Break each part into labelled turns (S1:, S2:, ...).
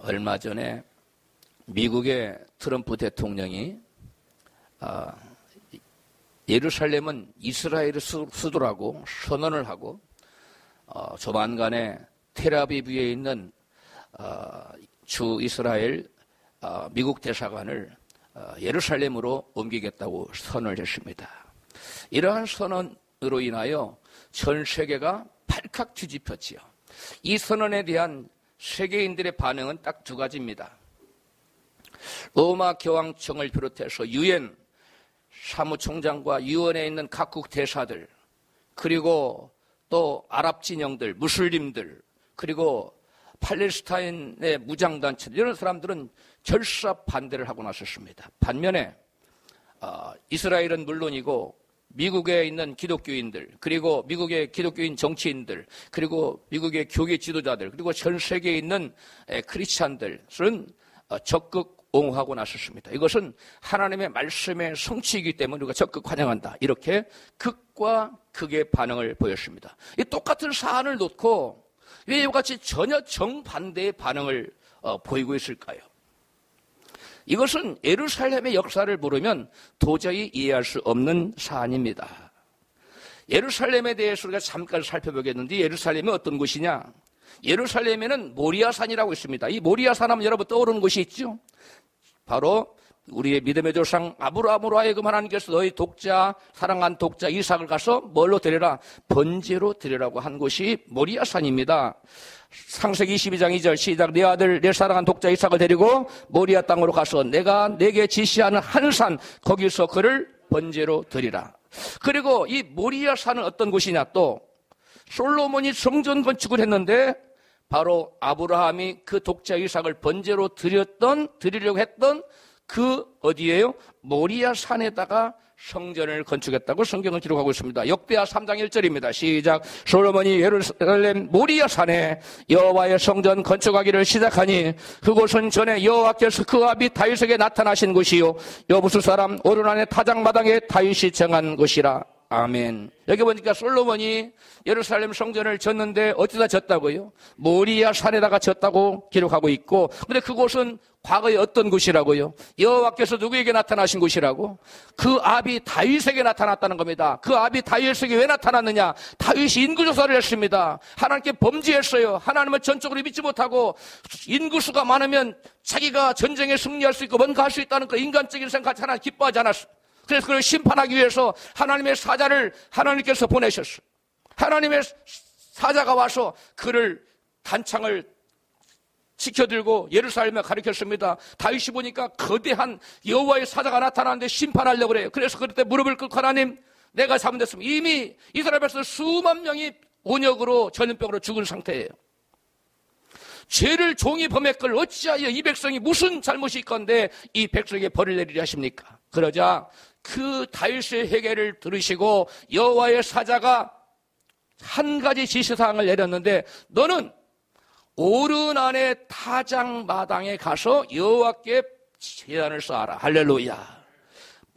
S1: 얼마 전에 미국의 트럼프 대통령이 예루살렘은 이스라엘의 수도라고 선언을 하고 조만간에 텔아비브에 있는 주 이스라엘 미국 대사관을 예루살렘으로 옮기겠다고 선언을 했습니다. 이러한 선언으로 인하여 전 세계가 발칵 뒤집혔지요. 이 선언에 대한 세계인들의 반응은 딱 두 가지입니다. 로마 교황청을 비롯해서 유엔 사무총장과 유엔에 있는 각국 대사들, 그리고 또 아랍 진영들, 무슬림들, 그리고 팔레스타인의 무장단체들, 이런 사람들은 결사 반대를 하고 나섰습니다. 반면에 이스라엘은 물론이고 미국에 있는 기독교인들, 그리고 미국의 기독교인 정치인들, 그리고 미국의 교계 지도자들, 그리고 전 세계에 있는 크리스찬들은 적극 옹호하고 나섰습니다. 이것은 하나님의 말씀의 성취이기 때문에 우리가 적극 환영한다. 이렇게 극과 극의 반응을 보였습니다. 이 똑같은 사안을 놓고 왜 이같이 전혀 정반대의 반응을 보이고 있을까요? 이것은 예루살렘의 역사를 모르면 도저히 이해할 수 없는 사안입니다. 예루살렘에 대해서 우리가 잠깐 살펴보겠는데, 예루살렘이 어떤 곳이냐? 예루살렘에는 모리아산이라고 있습니다. 이 모리아산 하면 여러분 떠오르는 곳이 있죠? 바로 우리의 믿음의 조상 아브라함으로 하여금 하나님께서 너희 독자, 사랑한 독자 이삭을 가서 뭘로 드려라? 번제로 드리라고 한 곳이 모리아산입니다. 창세기 22장 2절 시작. 내 아들 내 사랑한 독자 이삭을 데리고 모리아 땅으로 가서 내가 내게 지시하는 한 산 거기서 그를 번제로 드리라. 그리고 이 모리아 산은 어떤 곳이냐? 또 솔로몬이 성전 건축을 했는데 바로 아브라함이 그 독자 이삭을 번제로 드리려고 했던 그 어디예요? 모리아 산에다가 성전을 건축했다고 성경을 기록하고 있습니다. 역대하 3장 1절입니다. 시작. 솔로몬이 예루살렘 모리아 산에 여호와의 성전 건축하기를 시작하니 그곳은 전에 여호와께서 그 아비 다윗에게 나타나신 곳이요 여부수 사람 오르난의 타작마당에 다윗이 정한 곳이라. 아멘. 여기 보니까 솔로몬이 예루살렘 성전을 졌는데 어디다 졌다고요? 모리아 산에다가 졌다고 기록하고 있고, 근데 그곳은 과거에 어떤 곳이라고요? 여호와께서 누구에게 나타나신 곳이라고? 그 아비 다윗에게 나타났다는 겁니다. 그 아비 다윗에게 왜 나타났느냐? 다윗이 인구조사를 했습니다. 하나님께 범죄했어요. 하나님을 전적으로 믿지 못하고 인구수가 많으면 자기가 전쟁에 승리할 수 있고 뭔가 할 수 있다는 그 인간적인 생각 하나 기뻐하지 않았어요. 그래서 그를 심판하기 위해서 하나님의 사자를 하나님께서 보내셨어요. 하나님의 사자가 와서 그를 단창을 지켜들고 예루살렘에 가리켰습니다. 다윗이 보니까 거대한 여호와의 사자가 나타나는데 심판하려고 그래요. 그래서 그때 무릎을 꿇고 하나님, 내가 잘못했습니다. 이미 이스라엘에서 수만 명이 온역으로 전염병으로 죽은 상태예요. 죄를 종이 범했걸 어찌하여 이 백성이 무슨 잘못이 있건데 이 백성에게 벌을 내리려 하십니까? 그러자 그 다윗의 회개를 들으시고 여호와의 사자가 한 가지 지시사항을 내렸는데, 너는 오르난의 타작마당에 가서 여호와께 제단을 쌓아라. 할렐루야.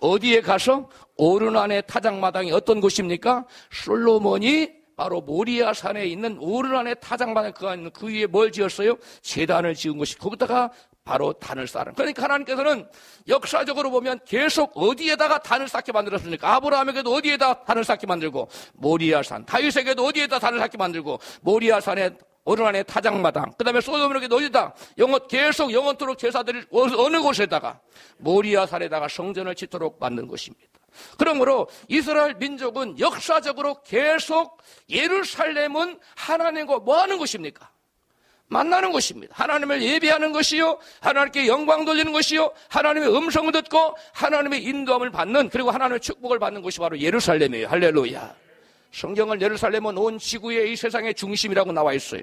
S1: 어디에 가서? 오르난의 타작마당이 어떤 곳입니까? 솔로몬이 바로 모리아 산에 있는 오르난의 타작마당 그 위에 뭘 지었어요? 제단을 지은 곳이, 거기다가 바로 단을 쌓는. 그러니까 하나님께서는 역사적으로 보면 계속 어디에다가 단을 쌓게 만들었습니까? 아브라함에게도 어디에다 단을 쌓게 만들고, 모리아산, 다윗에게도 어디에다 단을 쌓게 만들고, 모리아산에 오르난의 타작마당, 그 다음에 소돔에게도 어디다 계속 영원토록 제사드릴 어느 곳에다가 모리아산에다가 성전을 짓도록 만든 것입니다. 그러므로 이스라엘 민족은 역사적으로 계속 예루살렘은 하나님과 뭐 하는 곳입니까? 만나는 곳입니다. 하나님을 예배하는 것이요, 하나님께 영광 돌리는 것이요, 하나님의 음성을 듣고 하나님의 인도함을 받는, 그리고 하나님의 축복을 받는 곳이 바로 예루살렘이에요. 할렐루야. 성경은 예루살렘은 온 지구의 이 세상의 중심이라고 나와 있어요.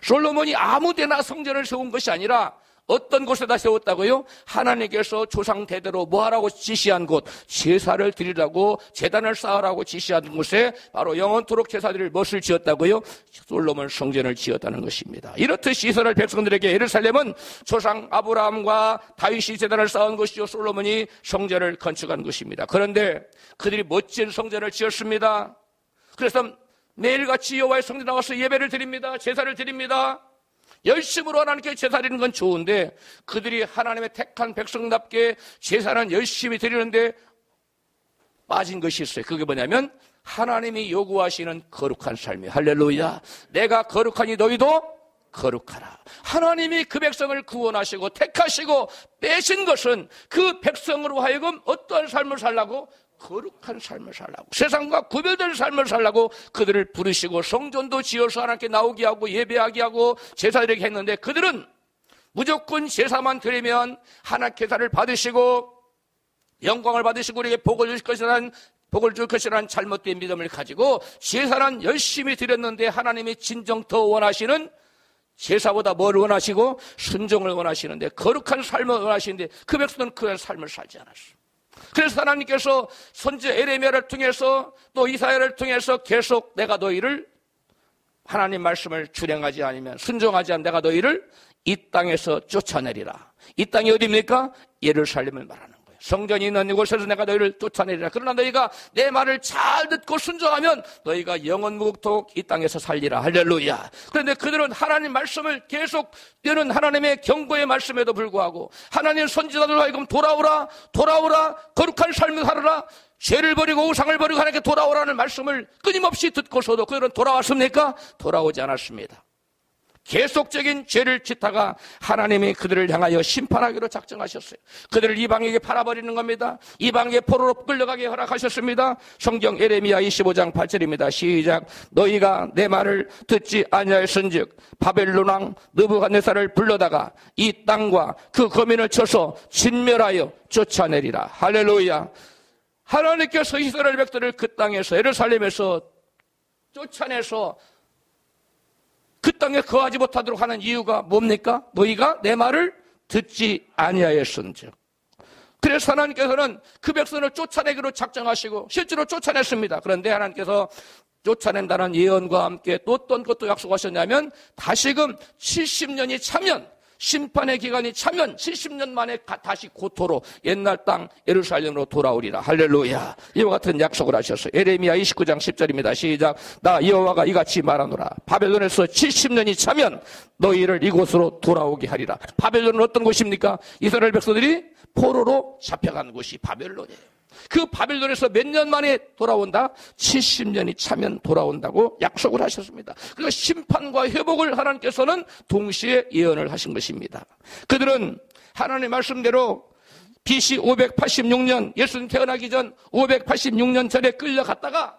S1: 솔로몬이 아무 데나 성전을 세운 것이 아니라 어떤 곳에다 세웠다고요? 하나님께서 조상 대대로 뭐하라고 지시한 곳, 제사를 드리라고, 제단을 쌓으라고 지시한 곳에 바로 영원토록 제사드릴 무엇을 지었다고요? 솔로몬 성전을 지었다는 것입니다. 이렇듯이 이스라엘 백성들에게 예루살렘은 조상 아브라함과 다윗이 제단을 쌓은 것이요, 솔로몬이 성전을 건축한 것입니다. 그런데 그들이 멋진 성전을 지었습니다. 그래서 매일같이 여호와의 성전 나와서 예배를 드립니다. 제사를 드립니다. 열심으로 하나님께 제사 드리는 건 좋은데 그들이 하나님의 택한 백성답게 제사는 열심히 드리는데 빠진 것이 있어요. 그게 뭐냐면 하나님이 요구하시는 거룩한 삶이에요. 할렐루야. 내가 거룩하니 너희도 거룩하라. 하나님이 그 백성을 구원하시고 택하시고 빼신 것은 그 백성으로 하여금 어떠한 삶을 살라고? 거룩한 삶을 살라고, 세상과 구별된 삶을 살라고 그들을 부르시고 성전도 지어서 하나님께 나오게 하고 예배하게 하고 제사 드리게 했는데 그들은 무조건 제사만 드리면 하나님께 제사를 받으시고 영광을 받으시고 우리에게 복을 줄 것이라는 잘못된 믿음을 가지고 제사는 열심히 드렸는데 하나님이 진정 더 원하시는 제사보다 뭘 원하시고 순종을 원하시는데 거룩한 삶을 원하시는데 그 백성은 그런 삶을 살지 않았어요. 그래서 하나님께서 선지 에레미야를 통해서 또 이사야를 통해서 계속 내가 너희를 하나님 말씀을 준행하지 않으면 순종하지 않으면 내가 너희를 이 땅에서 쫓아내리라. 이 땅이 어디입니까? 예루살렘을 말하는 거예요. 성전이 있는 이곳에서 내가 너희를 쫓아내리라. 그러나 너희가 내 말을 잘 듣고 순종하면 너희가 영원 무국토록 이 땅에서 살리라. 할렐루야. 그런데 그들은 하나님 말씀을 계속 때는 하나님의 경고의 말씀에도 불구하고 하나님 선지자들 하여금 돌아오라 거룩한 삶을 살아라, 죄를 버리고 우상을 버리고 하나님께 돌아오라는 말씀을 끊임없이 듣고서도 그들은 돌아왔습니까? 돌아오지 않았습니다. 계속적인 죄를 짓다가 하나님이 그들을 향하여 심판하기로 작정하셨어요. 그들을 이방에게 팔아버리는 겁니다. 이방의 포로로 끌려가게 허락하셨습니다. 성경 에레미야 25장 8절입니다. 시작. 너희가 내 말을 듣지 아니하였은즉 바벨론 왕 느부갓네살을 불러다가 이 땅과 그 거민을 쳐서 진멸하여 쫓아내리라. 할렐루야. 하나님께서 이스라엘 백성들을 그 땅에서 예루살렘에서 쫓아내서 그 땅에 거하지 못하도록 하는 이유가 뭡니까? 너희가 내 말을 듣지 아니하였은즉. 그래서 하나님께서는 그 백성을 쫓아내기로 작정하시고 실제로 쫓아냈습니다. 그런데 하나님께서 쫓아낸다는 예언과 함께 또 어떤 것도 약속하셨냐면 다시금 70년이 차면, 심판의 기간이 차면 70년 만에 다시 고토로 옛날 땅 예루살렘으로 돌아오리라. 할렐루야. 이와 같은 약속을 하셨어요. 에레미야 29장 10절입니다. 시작. 나 여호와가 이같이 말하노라. 바벨론에서 70년이 차면 너희를 이곳으로 돌아오게 하리라. 바벨론은 어떤 곳입니까? 이스라엘 백성들이 포로로 잡혀간 곳이 바벨론이에요. 그 바벨론에서 몇 년 만에 돌아온다? 70년이 차면 돌아온다고 약속을 하셨습니다. 그러니까 심판과 회복을 하나님께서는 동시에 예언을 하신 것입니다. 그들은 하나님의 말씀대로 BC 586년 예수님 태어나기 전 586년 전에 끌려갔다가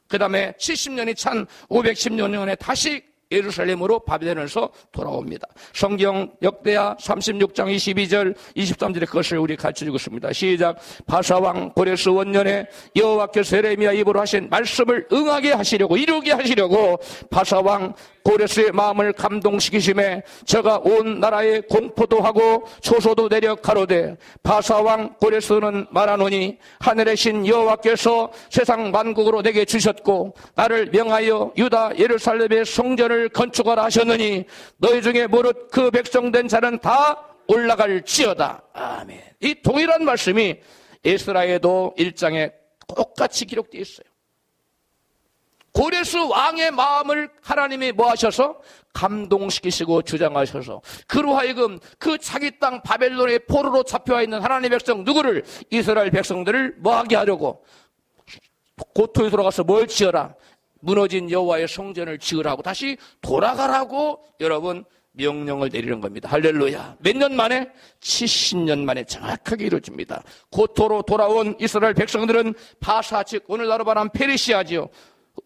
S1: 그 다음에 70년이 찬 516년에 다시 예루살렘으로 바벨론에서 돌아옵니다. 성경 역대하 36장 22절 23절에 그것을 우리 가르쳐주고 있습니다. 시작. 바사왕 고레스 원년에 여호와께서 에레미야 입으로 하신 말씀을 응하게 하시려고 이루게 하시려고 바사왕 고레스의 마음을 감동시키심에 저가 온 나라에 공포도 하고 초소도 내려 가로되 바사왕 고레스는 말하노니 하늘의 신 여호와께서 세상 만국으로 내게 주셨고 나를 명하여 유다 예루살렘의 성전을 건축하라 하셨느니 너희 중에 무릇 그 백성된 자는 다 올라갈지어다. 아멘. 이 동일한 말씀이 에스라에도 1장에 똑같이 기록되어 있어요. 고레스 왕의 마음을 하나님이 뭐 하셔서? 감동시키시고 주장하셔서 그로 하여금 그 자기 땅 바벨론의 포로로 잡혀와 있는 하나님의 백성 누구를? 이스라엘 백성들을 뭐 하게 하려고? 고토에 들어가서 뭘 지어라? 무너진 여호와의 성전을 지으라고 다시 돌아가라고 여러분 명령을 내리는 겁니다. 할렐루야. 몇 년 만에? 70년 만에 정확하게 이루어집니다. 고토로 돌아온 이스라엘 백성들은 바사 즉 오늘날로 말하면 페르시아지요.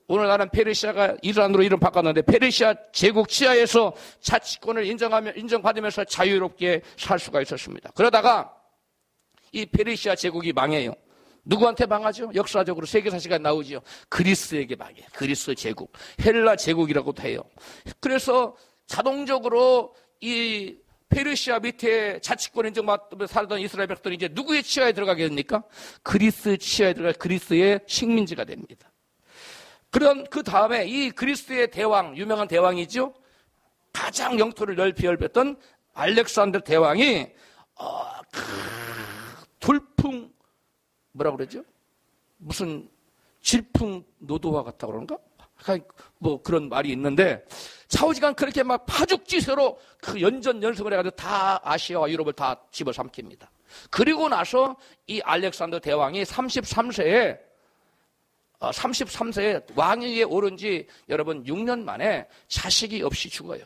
S1: 오늘날은 페르시아가 이란으로 이름 바꿨는데 페르시아 제국 치하에서 자치권을 인정받으면서 자유롭게 살 수가 있었습니다. 그러다가 이 페르시아 제국이 망해요. 누구한테 망하죠? 역사적으로 세계사시가 나오죠. 그리스에게 망해요. 그리스 제국, 헬라 제국이라고도 해요. 그래서 자동적으로 이 페르시아 밑에 자치권 인정받으면서 살던 이스라엘 백성들이 이제 누구의 치하에 들어가게 됩니까? 그리스 치하에 들어가 그리스의 식민지가 됩니다. 그런 그 다음에 이 그리스의 대왕, 유명한 대왕이죠. 가장 영토를 넓히 넓혔던 알렉산더 대왕이 돌풍 뭐라 그러죠? 무슨 질풍노도와 같다 그러는가? 뭐 그런 말이 있는데 좌우지간 그렇게 막 파죽지세로 그 연전연승을 해가지고 다 아시아와 유럽을 다 집어삼킵니다. 그리고 나서 이 알렉산더 대왕이 33세에 왕위에 오른 지 여러분 6년 만에 자식이 없이 죽어요.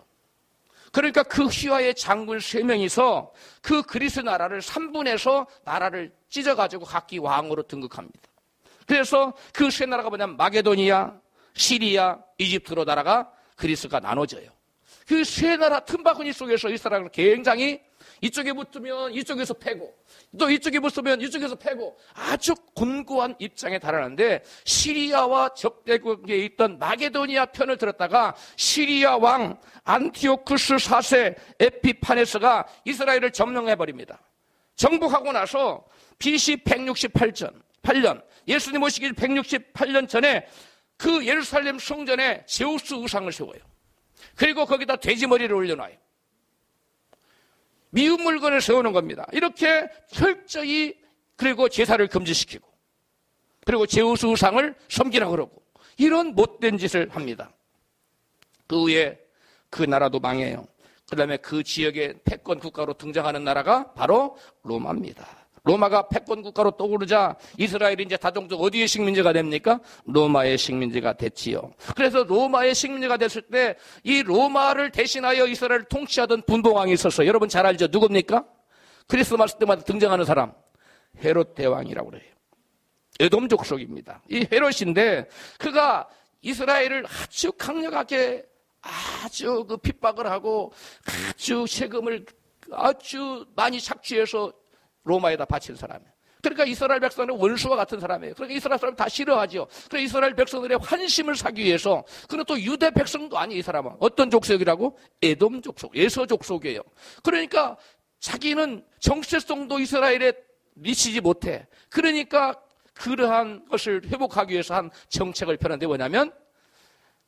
S1: 그러니까 그 휘하의 장군 3명이서 그 그리스 나라를 3분에서 나라를 찢어가지고 각기 왕으로 등극합니다. 그래서 그 세 나라가 뭐냐면 마게도니아, 시리아, 이집트로 나라가 그리스가 나눠져요. 그 세 나라 틈바구니 속에서 이스라엘은 굉장히 이쪽에 붙으면 이쪽에서 패고 또 이쪽에 붙으면 이쪽에서 패고 아주 곤고한 입장에 달하는데 시리아와 적대국에 있던 마게도니아 편을 들었다가 시리아 왕 안티오쿠스 4세 에피파네스가 이스라엘을 점령해버립니다. 정복하고 나서 BC 168년 예수님 오시기 168년 전에 그 예루살렘 성전에 제우스 우상을 세워요. 그리고 거기다 돼지 머리를 올려놔요. 미운 물건을 세우는 겁니다. 이렇게 철저히 그리고 제사를 금지시키고 그리고 제우스 우상을 섬기라 그러고 이런 못된 짓을 합니다. 그 후에 그 나라도 망해요. 그 다음에 그 지역의 패권 국가로 등장하는 나라가 바로 로마입니다. 로마가 패권 국가로 떠오르자 이스라엘이 이제 다종족 어디의 식민지가 됩니까? 로마의 식민지가 됐지요. 그래서 로마의 식민지가 됐을 때 이 로마를 대신하여 이스라엘을 통치하던 분봉왕이 있었어요. 여러분 잘 알죠? 누굽니까? 크리스마스 때마다 등장하는 사람 헤롯 대왕이라고 그래요. 에돔 족속입니다. 이 헤롯인데 그가 이스라엘을 아주 강력하게 아주 그 핍박을 하고 아주 세금을 아주 많이 착취해서 로마에다 바친 사람이에요. 그러니까 이스라엘 백성은 원수와 같은 사람이에요. 그러니까 이스라엘 사람 다 싫어하죠. 그래서 이스라엘 백성들의 환심을 사기 위해서 그리고 또 유대 백성도 아니 이 사람은 어떤 족속이라고? 에돔 족속, 에서 족속이에요. 그러니까 자기는 정체성도 이스라엘에 미치지 못해. 그러니까 그러한 것을 회복하기 위해서 한 정책을 펴는데 뭐냐면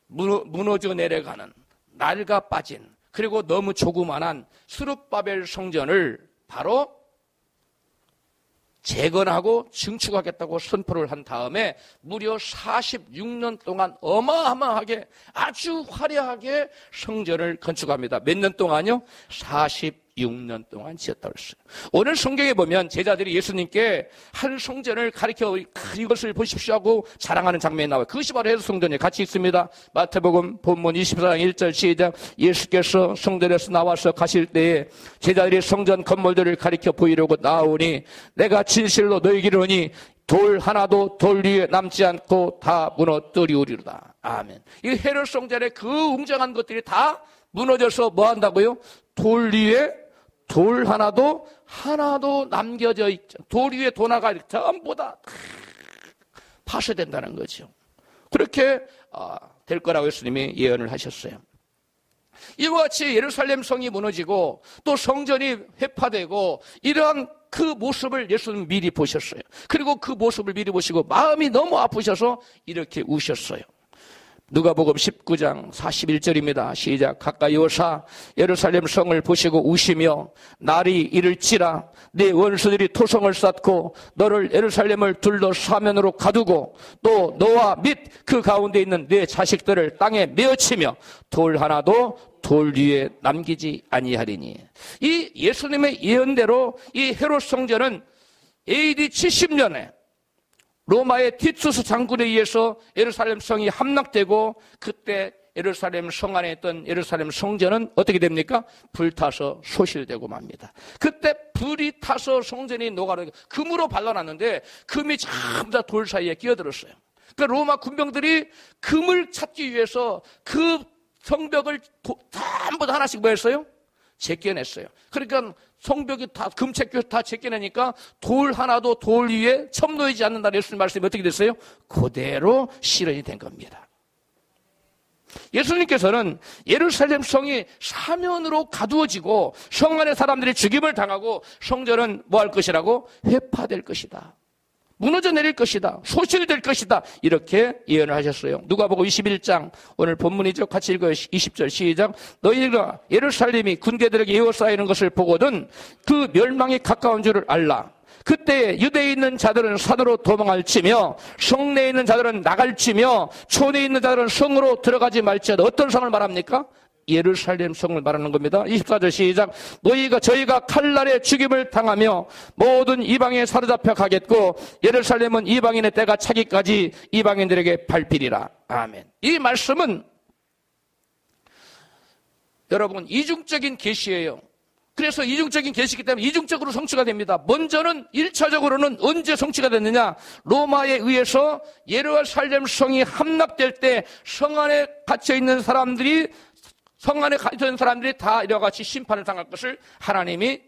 S1: 무너져 내려가는 낡아 빠진 그리고 너무 조그만한 스룹바벨 성전을 바로 재건하고 증축하겠다고 선포를 한 다음에 무려 46년 동안 어마어마하게 아주 화려하게 성전을 건축합니다. 몇 년 동안요? 46년 동안 지었다고 했어요. 오늘 성경에 보면 제자들이 예수님께 한 성전을 가리켜 이것을 보십시오 하고 자랑하는 장면이 나와요. 그것이 바로 헤롯 성전이에요. 같이 있습니다. 마태복음 본문 24장 1절 시작. 예수께서 성전에서 나와서 가실 때에 제자들이 성전 건물들을 가리켜 보이려고 나오니 내가 진실로 너희에게 이르노니 돌 하나도 돌 위에 남지 않고 다 무너뜨리우리로다. 아멘. 이 헤롯 성전의 그 웅장한 것들이 다 무너져서 뭐 한다고요? 돌 위에 돌 하나도 남겨져 있죠. 돌 위에 도나가 전부 다 파쇄된다는 거죠. 그렇게 될 거라고 예수님이 예언을 하셨어요. 이와 같이 예루살렘 성이 무너지고 또 성전이 회파되고 이러한 그 모습을 예수님은 미리 보셨어요. 그리고 그 모습을 미리 보시고 마음이 너무 아프셔서 이렇게 우셨어요. 누가복음 19장 41절입니다. 시작. 가까이 오사 예루살렘 성을 보시고 우시며 날이 이를지라 네 원수들이 토성을 쌓고 너를 예루살렘을 둘러 사면으로 가두고 또 너와 및 그 가운데 있는 네 자식들을 땅에 메어치며 돌 하나도 돌 위에 남기지 아니하리니. 이 예수님의 예언대로 이 헤롯 성전은 AD 70년에 로마의 티투스 장군에 의해서 예루살렘 성이 함락되고 그때 예루살렘 성 안에 있던 예루살렘 성전은 어떻게 됩니까? 불타서 소실되고 맙니다. 그때 불이 타서 성전이 녹아내리고 금으로 발라놨는데 금이 전부 다 돌 사이에 끼어들었어요. 그러니까 로마 군병들이 금을 찾기 위해서 그 성벽을 전부 다 하나씩 뭐 했어요? 제껴냈어요. 그러니까 성벽이 다 금체교 다 제껴내니까 돌 하나도 돌 위에 첨놓이지 않는다는 예수님 말씀이 어떻게 됐어요? 그대로 실현이 된 겁니다. 예수님께서는 예루살렘 성이 사면으로 가두어지고 성 안의 사람들이 죽임을 당하고 성전은 뭐 할 것이라고? 회파될 것이다. 무너져 내릴 것이다. 소실될 것이다. 이렇게 예언을 하셨어요. 누가복음 21장 오늘 본문이죠. 같이 읽어요. 20절 시작. 너희가 예루살렘이 군대들에게 에워싸이는 것을 보거든 그 멸망이 가까운 줄을 알라. 그때 유대에 있는 자들은 산으로 도망을 치며 성내에 있는 자들은 나갈 치며 촌에 있는 자들은 성으로 들어가지 말지어다. 어떤 성을 말합니까? 예루살렘 성을 말하는 겁니다. 24절 시작. 저희가 칼날에 죽임을 당하며 모든 이방에 사로잡혀 가겠고 예루살렘은 이방인의 때가 차기까지 이방인들에게 밟히리라. 아멘. 이 말씀은 여러분 이중적인 계시예요. 그래서 이중적인 계시이기 때문에 이중적으로 성취가 됩니다. 먼저는 1차적으로는 언제 성취가 됐느냐? 로마에 의해서 예루살렘 성이 함락될 때 성 안에 갇혀있는 사람들이 다 이와 같이 심판을 당할 것을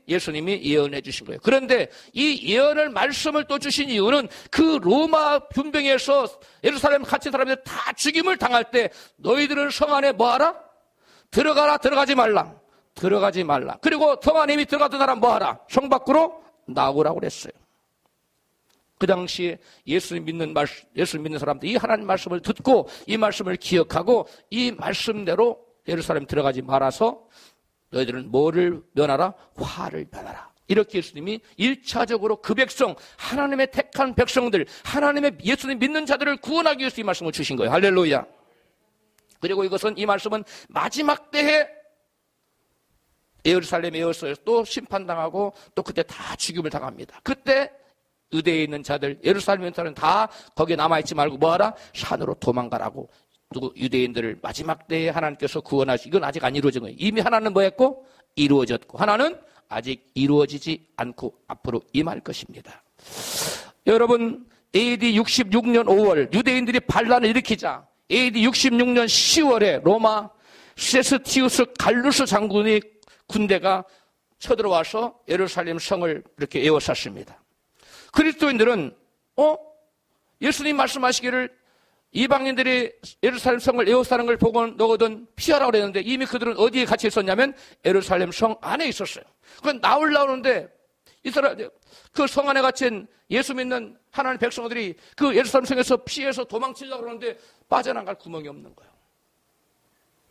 S1: 예수님이 예언해 주신 거예요. 그런데 이 말씀을 또 주신 이유는 그 로마 분병에서 예루살렘 갇힌 사람들 다 죽임을 당할 때 너희들은 성 안에 뭐하라? 들어가라, 들어가지 말라. 들어가지 말라. 그리고 성 안에 이미 들어갔던 사람 뭐하라? 성 밖으로 나오라고 그랬어요. 그 당시에 예수 믿는 사람들이 이 하나님 말씀을 듣고 이 말씀을 기억하고 이 말씀대로 예루살렘 들어가지 말아서 너희들은 뭐를 면하라? 화를 면하라. 이렇게 예수님이 1차적으로 그 백성, 하나님의 택한 백성들, 하나님의 예수님 믿는 자들을 구원하기 위해서 이 말씀을 주신 거예요. 할렐루야. 그리고 이 말씀은 마지막 때에 예루살렘에서 또 심판당하고 또 그때 다 죽임을 당합니다. 그때 유대에 있는 자들, 예루살렘에 있는 자들은 다 거기에 남아있지 말고 뭐하라? 산으로 도망가라고. 유대인들을 마지막 때에 하나님께서 이건 아직 안 이루어진 거예요. 이미 하나는 뭐 했고? 이루어졌고 하나는 아직 이루어지지 않고 앞으로 임할 것입니다. 여러분, AD 66년 5월 유대인들이 반란을 일으키자 AD 66년 10월에 로마 세스티우스 갈루스 장군의 군대가 쳐들어와서 예루살렘 성을 이렇게 에워쌌습니다. 그리스도인들은 예수님 말씀하시기를 이방인들이 예루살렘 성을 에워싸는 걸 보고 너거든 피하라고 그랬는데 이미 그들은 어디에 갇혀 있었냐면 예루살렘 성 안에 있었어요. 그건 나오는데 그 성 안에 갇힌 예수 믿는 하나님 백성들이 그 예루살렘 성에서 피해서 도망치려고 그러는데 빠져나갈 구멍이 없는 거예요.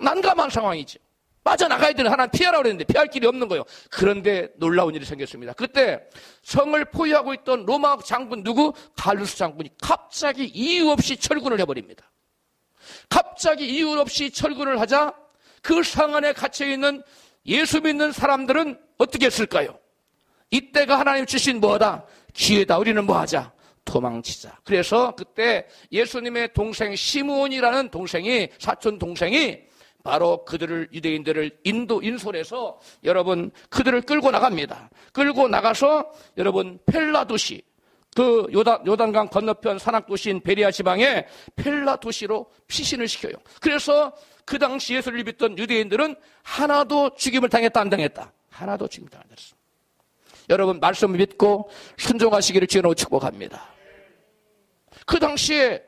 S1: 난감한 상황이죠. 빠져나가야 되는 하나님 피하라고 그랬는데 피할 길이 없는 거예요. 그런데 놀라운 일이 생겼습니다. 그때 성을 포위하고 있던 로마 장군 갈루스 장군이 갑자기 이유 없이 철군을 해버립니다. 갑자기 이유 없이 철군을 하자 그 성 안에 갇혀있는 예수 믿는 사람들은 어떻게 했을까요? 이때가 하나님 주신 뭐다? 기회다. 우리는 뭐하자? 도망치자. 그래서 그때 예수님의 동생 시므온이라는 사촌 동생이 바로 유대인들을 인솔해서 여러분 그들을 끌고 나갑니다. 끌고 나가서 여러분 펠라 도시, 그 요단강 건너편 산악도시인 베리아 지방의 펠라 도시로 피신을 시켜요. 그래서 그 당시 예수를 믿던 유대인들은 하나도 죽임을 당했다 안 당했다? 하나도 죽임을 당했다. 여러분 말씀을 믿고 순종하시기를 주님으로 축복합니다. 그 당시에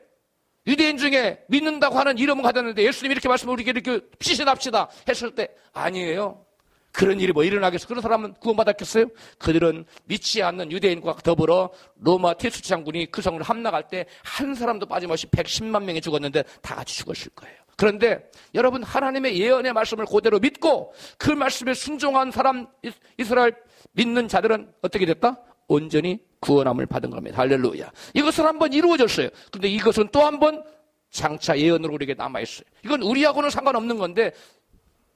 S1: 유대인 중에 믿는다고 하는 이름은 가졌는데 예수님이 이렇게 말씀을 우리에게 이렇게 피신합시다 했을 때 아니에요. 그런 일이 일어나겠어? 그런 사람은 구원받았겠어요? 그들은 믿지 않는 유대인과 더불어 로마 티투스 장군이 그 성을 함락할 때 한 사람도 빠짐없이 110만 명이 죽었는데 다 같이 죽었을 거예요. 그런데 여러분 하나님의 예언의 말씀을 그대로 믿고 그 말씀에 순종한 사람 이스라엘 믿는 자들은 어떻게 됐다? 온전히 구원함을 받은 겁니다. 할렐루야. 이것은 한번 이루어졌어요. 그런데 이것은 또 한번 장차 예언으로 우리에게 남아있어요. 이건 우리하고는 상관없는 건데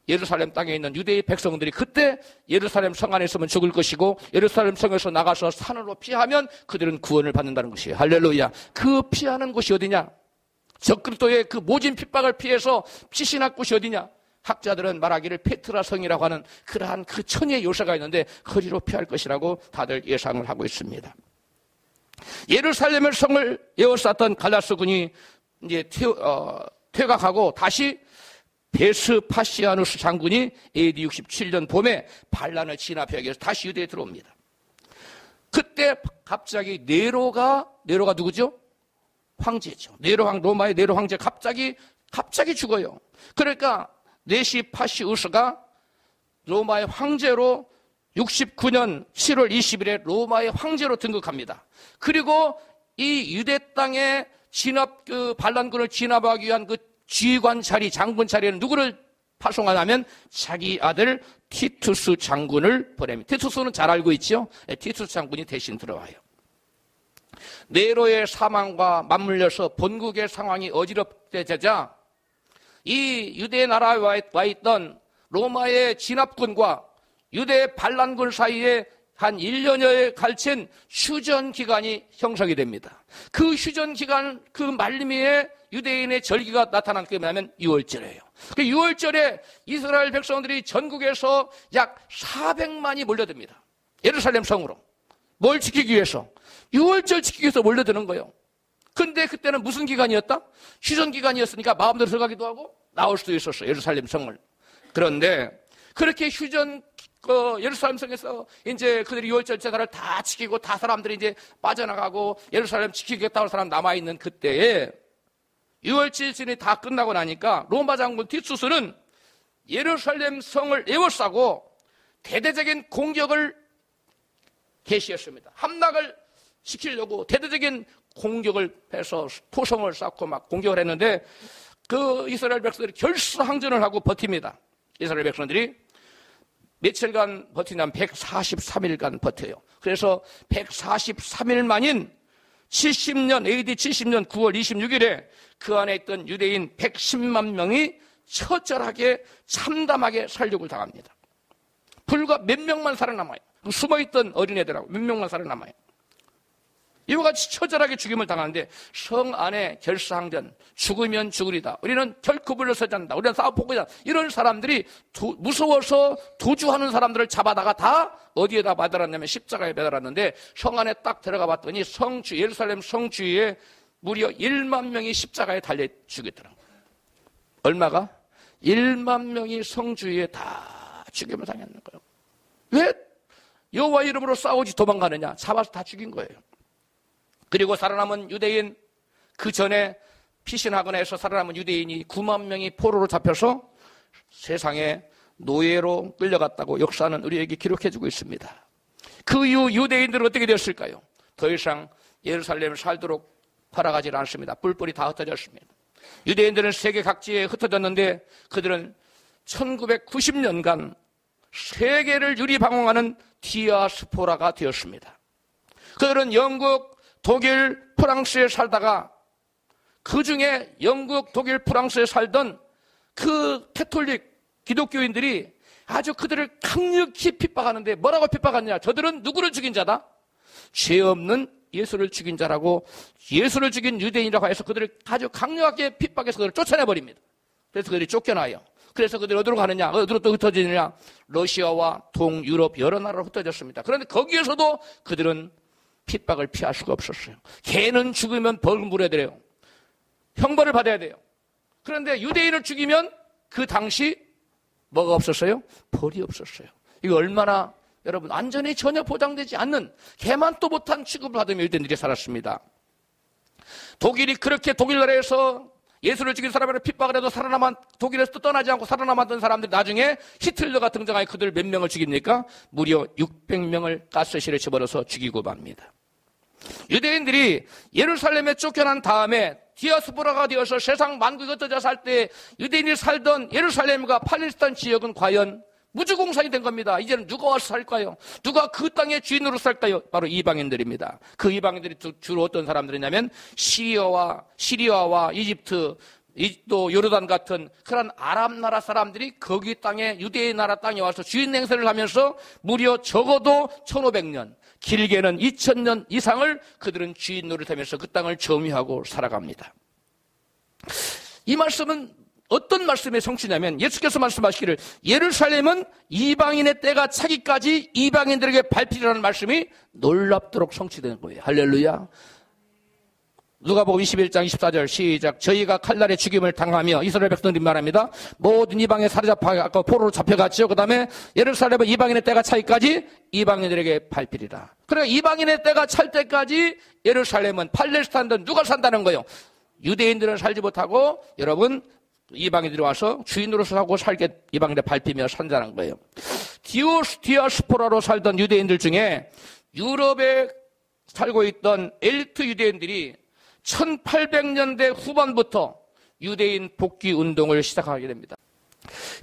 S1: 예루살렘 땅에 있는 유대의 백성들이 그때 예루살렘 성 안에 있으면 죽을 것이고 예루살렘 성에서 나가서 산으로 피하면 그들은 구원을 받는다는 것이에요. 할렐루야. 그 피하는 곳이 어디냐? 적그리스도의 그 모진 핍박을 피해서 피신할 곳이 어디냐? 학자들은 말하기를 페트라 성이라고 하는 그러한 그 천의 요새가 있는데 거기로 피할 것이라고 다들 예상을 하고 있습니다. 예루살렘의 성을 에워쌌던 갈라스군이 이제 퇴각하고 다시 베스파시아누스 장군이 AD 67년 봄에 반란을 진압하기 위해서 다시 유대에 들어옵니다. 그때 갑자기 네로가 누구죠? 황제죠. 로마의 네로 황제 갑자기 죽어요. 그러니까 네시파시우스가 로마의 황제로 69년 7월 20일에 로마의 황제로 등극합니다. 그리고 이 유대 땅의 반란군을 진압하기 위한 그 지휘관 자리, 장군 자리에는 누구를 파송하려면 자기 아들 티투스 장군을 보냅니다. 티투스는 잘 알고 있죠? 티투스 장군이 대신 들어와요. 네로의 사망과 맞물려서 본국의 상황이 어지럽게되자 이 유대 나라에 와 있던 로마의 진압군과 유대 반란군 사이에 한 1년여에 걸친 휴전기간이 형성이 됩니다. 그 휴전기간 그 말미에 유대인의 절기가 나타난 게 뭐냐면 유월절이에요. 그 유월절에 이스라엘 백성들이 전국에서 약 400만이 몰려듭니다. 예루살렘 성으로. 뭘 지키기 위해서? 유월절 지키기 위해서 몰려드는 거예요. 근데 그때는 무슨 기간이었다? 휴전기간이었으니까 마음대로 들어가기도 하고 나올 수도 있었어요. 예루살렘 성을. 그런데 그렇게 예루살렘 성에서 이제 그들이 유월절 제사를 다 지키고 다 사람들이 이제 빠져나가고 예루살렘 지키겠다고 사람 남아있는 그때에 유월절이 다 끝나고 나니까 로마 장군 티투스는 예루살렘 성을 에워싸고 대대적인 공격을 개시했습니다. 함락을 시키려고 대대적인 공격을 해서 토성을 쌓고 막 공격을 했는데 그 이스라엘 백성들이 결수항전을 하고 버팁니다. 이스라엘 백성들이 며칠간 버티냐면 143일간 버텨요. 그래서 143일 만인 70년, AD 70년 9월 26일에 그 안에 있던 유대인 110만 명이 처절하게 참담하게 살육을 당합니다. 불과 몇 명만 살아남아요. 숨어있던 어린애들하고 몇 명만 살아남아요. 이와 같이 처절하게 죽임을 당하는데 성 안에 결사항전, 죽으면 죽으리다. 우리는 결코 물러서지 않는다. 우리는 싸워보고자. 이런 사람들이 무서워서 도주하는 사람들을 잡아다가 다 어디에다 매달았냐면 십자가에 매달았는데 성 안에 딱 들어가 봤더니 예루살렘 성 주위에 무려 1만 명이 십자가에 달려 죽였더라고요. 얼마가? 1만 명이 성 주위에 다 죽임을 당했는 거예요. 왜? 여호와 이름으로 싸우지 도망가느냐? 잡아서 다 죽인 거예요. 그리고 살아남은 유대인, 그 전에 피신하거나 해서 살아남은 유대인이 9만 명이 포로로 잡혀서 세상에 노예로 끌려갔다고 역사는 우리에게 기록해주고 있습니다. 그 이후 유대인들은 어떻게 되었을까요? 더 이상 예루살렘을 살도록 허락하지 않습니다. 뿔뿔이 다 흩어졌습니다. 유대인들은 세계 각지에 흩어졌는데 그들은 1990년간 세계를 유리방황하는 디아스포라가 되었습니다. 그들은 영국, 독일, 프랑스에 살다가 그 중에 영국, 독일, 프랑스에 살던 그 캐톨릭 기독교인들이 아주 그들을 강력히 핍박하는데 뭐라고 핍박하느냐? 저들은 누구를 죽인 자다? 죄 없는 예수를 죽인 자라고 예수를 죽인 유대인이라고 해서 그들을 아주 강력하게 핍박해서 그들을 쫓아내버립니다. 그래서 그들이 쫓겨나요. 그래서 그들이 어디로 가느냐? 어디로 또 흩어지느냐? 러시아와 동유럽 여러 나라로 흩어졌습니다. 그런데 거기에서도 그들은 핍박을 피할 수가 없었어요. 개는 죽으면 벌 물어야 돼요. 형벌을 받아야 돼요. 그런데 유대인을 죽이면 그 당시 뭐가 없었어요? 벌이 없었어요. 이거 얼마나 여러분 안전이 전혀 보장되지 않는 개만 또 못한 취급을 받으며 유대인들이 살았습니다. 독일이 그렇게 독일 나라에서 예수를 죽인 사람을 핍박을 해도 독일에서 또 떠나지 않고 살아남았던 사람들이 나중에 히틀러가 등장하여 그들 몇 명을 죽입니까? 무려 600명을 가스실에 집어넣어서 죽이고 맙니다. 유대인들이 예루살렘에 쫓겨난 다음에 디아스포라가 되어서 세상 만국에 흩어져 살 때 유대인이 살던 예루살렘과 팔레스타인 지역은 과연 무주공산이 된 겁니다. 이제는 누가 와서 살까요? 누가 그 땅의 주인으로 살까요? 바로 이방인들입니다. 그 이방인들이 주로 어떤 사람들이냐면 시리아와 이집트, 또 요르단 같은 그런 아랍 나라 사람들이 거기 땅에 유대인 나라 땅에 와서 주인 행세를 하면서 무려 적어도 1500년, 길게는 2000년 이상을 그들은 주인 노릇하면서 그 땅을 점유하고 살아갑니다. 이 말씀은 어떤 말씀의 성취냐면 예수께서 말씀하시기를 예루살렘은 이방인의 때가 차기까지 이방인들에게 밟히리라는 말씀이 놀랍도록 성취되는 거예요. 할렐루야. 누가복음 21장 24절 시작. 저희가 칼날에 죽임을 당하며 이스라엘 백성들이 말합니다. 모든 이방에 사로잡혀가고 포로로 잡혀갔죠. 그 다음에 예루살렘은 이방인의 때가 차기까지 이방인들에게 밟히리라. 그러니까 이방인의 때가 찰 때까지 예루살렘은 팔레스타인들은 누가 산다는 거예요? 유대인들은 살지 못하고 여러분 이방인들이 와서 주인으로서 하고 살게 이방인에 밟히며 산다는 거예요. 디아스포라로 살던 유대인들 중에 유럽에 살고 있던 엘리트 유대인들이 1800년대 후반부터 유대인 복귀 운동을 시작하게 됩니다.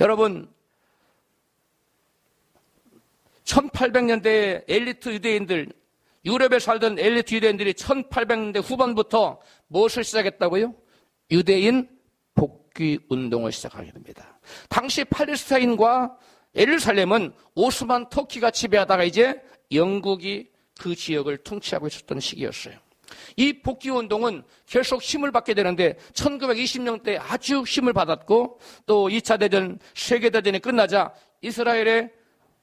S1: 여러분, 1800년대에 엘리트 유대인들, 유럽에 살던 엘리트 유대인들이 1800년대 후반부터 무엇을 시작했다고요? 유대인 복귀 운동을 시작하게 됩니다. 당시 팔레스타인과 예루살렘은 오스만 터키가 지배하다가 이제 영국이 그 지역을 통치하고 있었던 시기였어요. 이 복귀 운동은 계속 힘을 받게 되는데 1920년대에 아주 힘을 받았고, 또 2차 대전, 세계대전이 끝나자 이스라엘에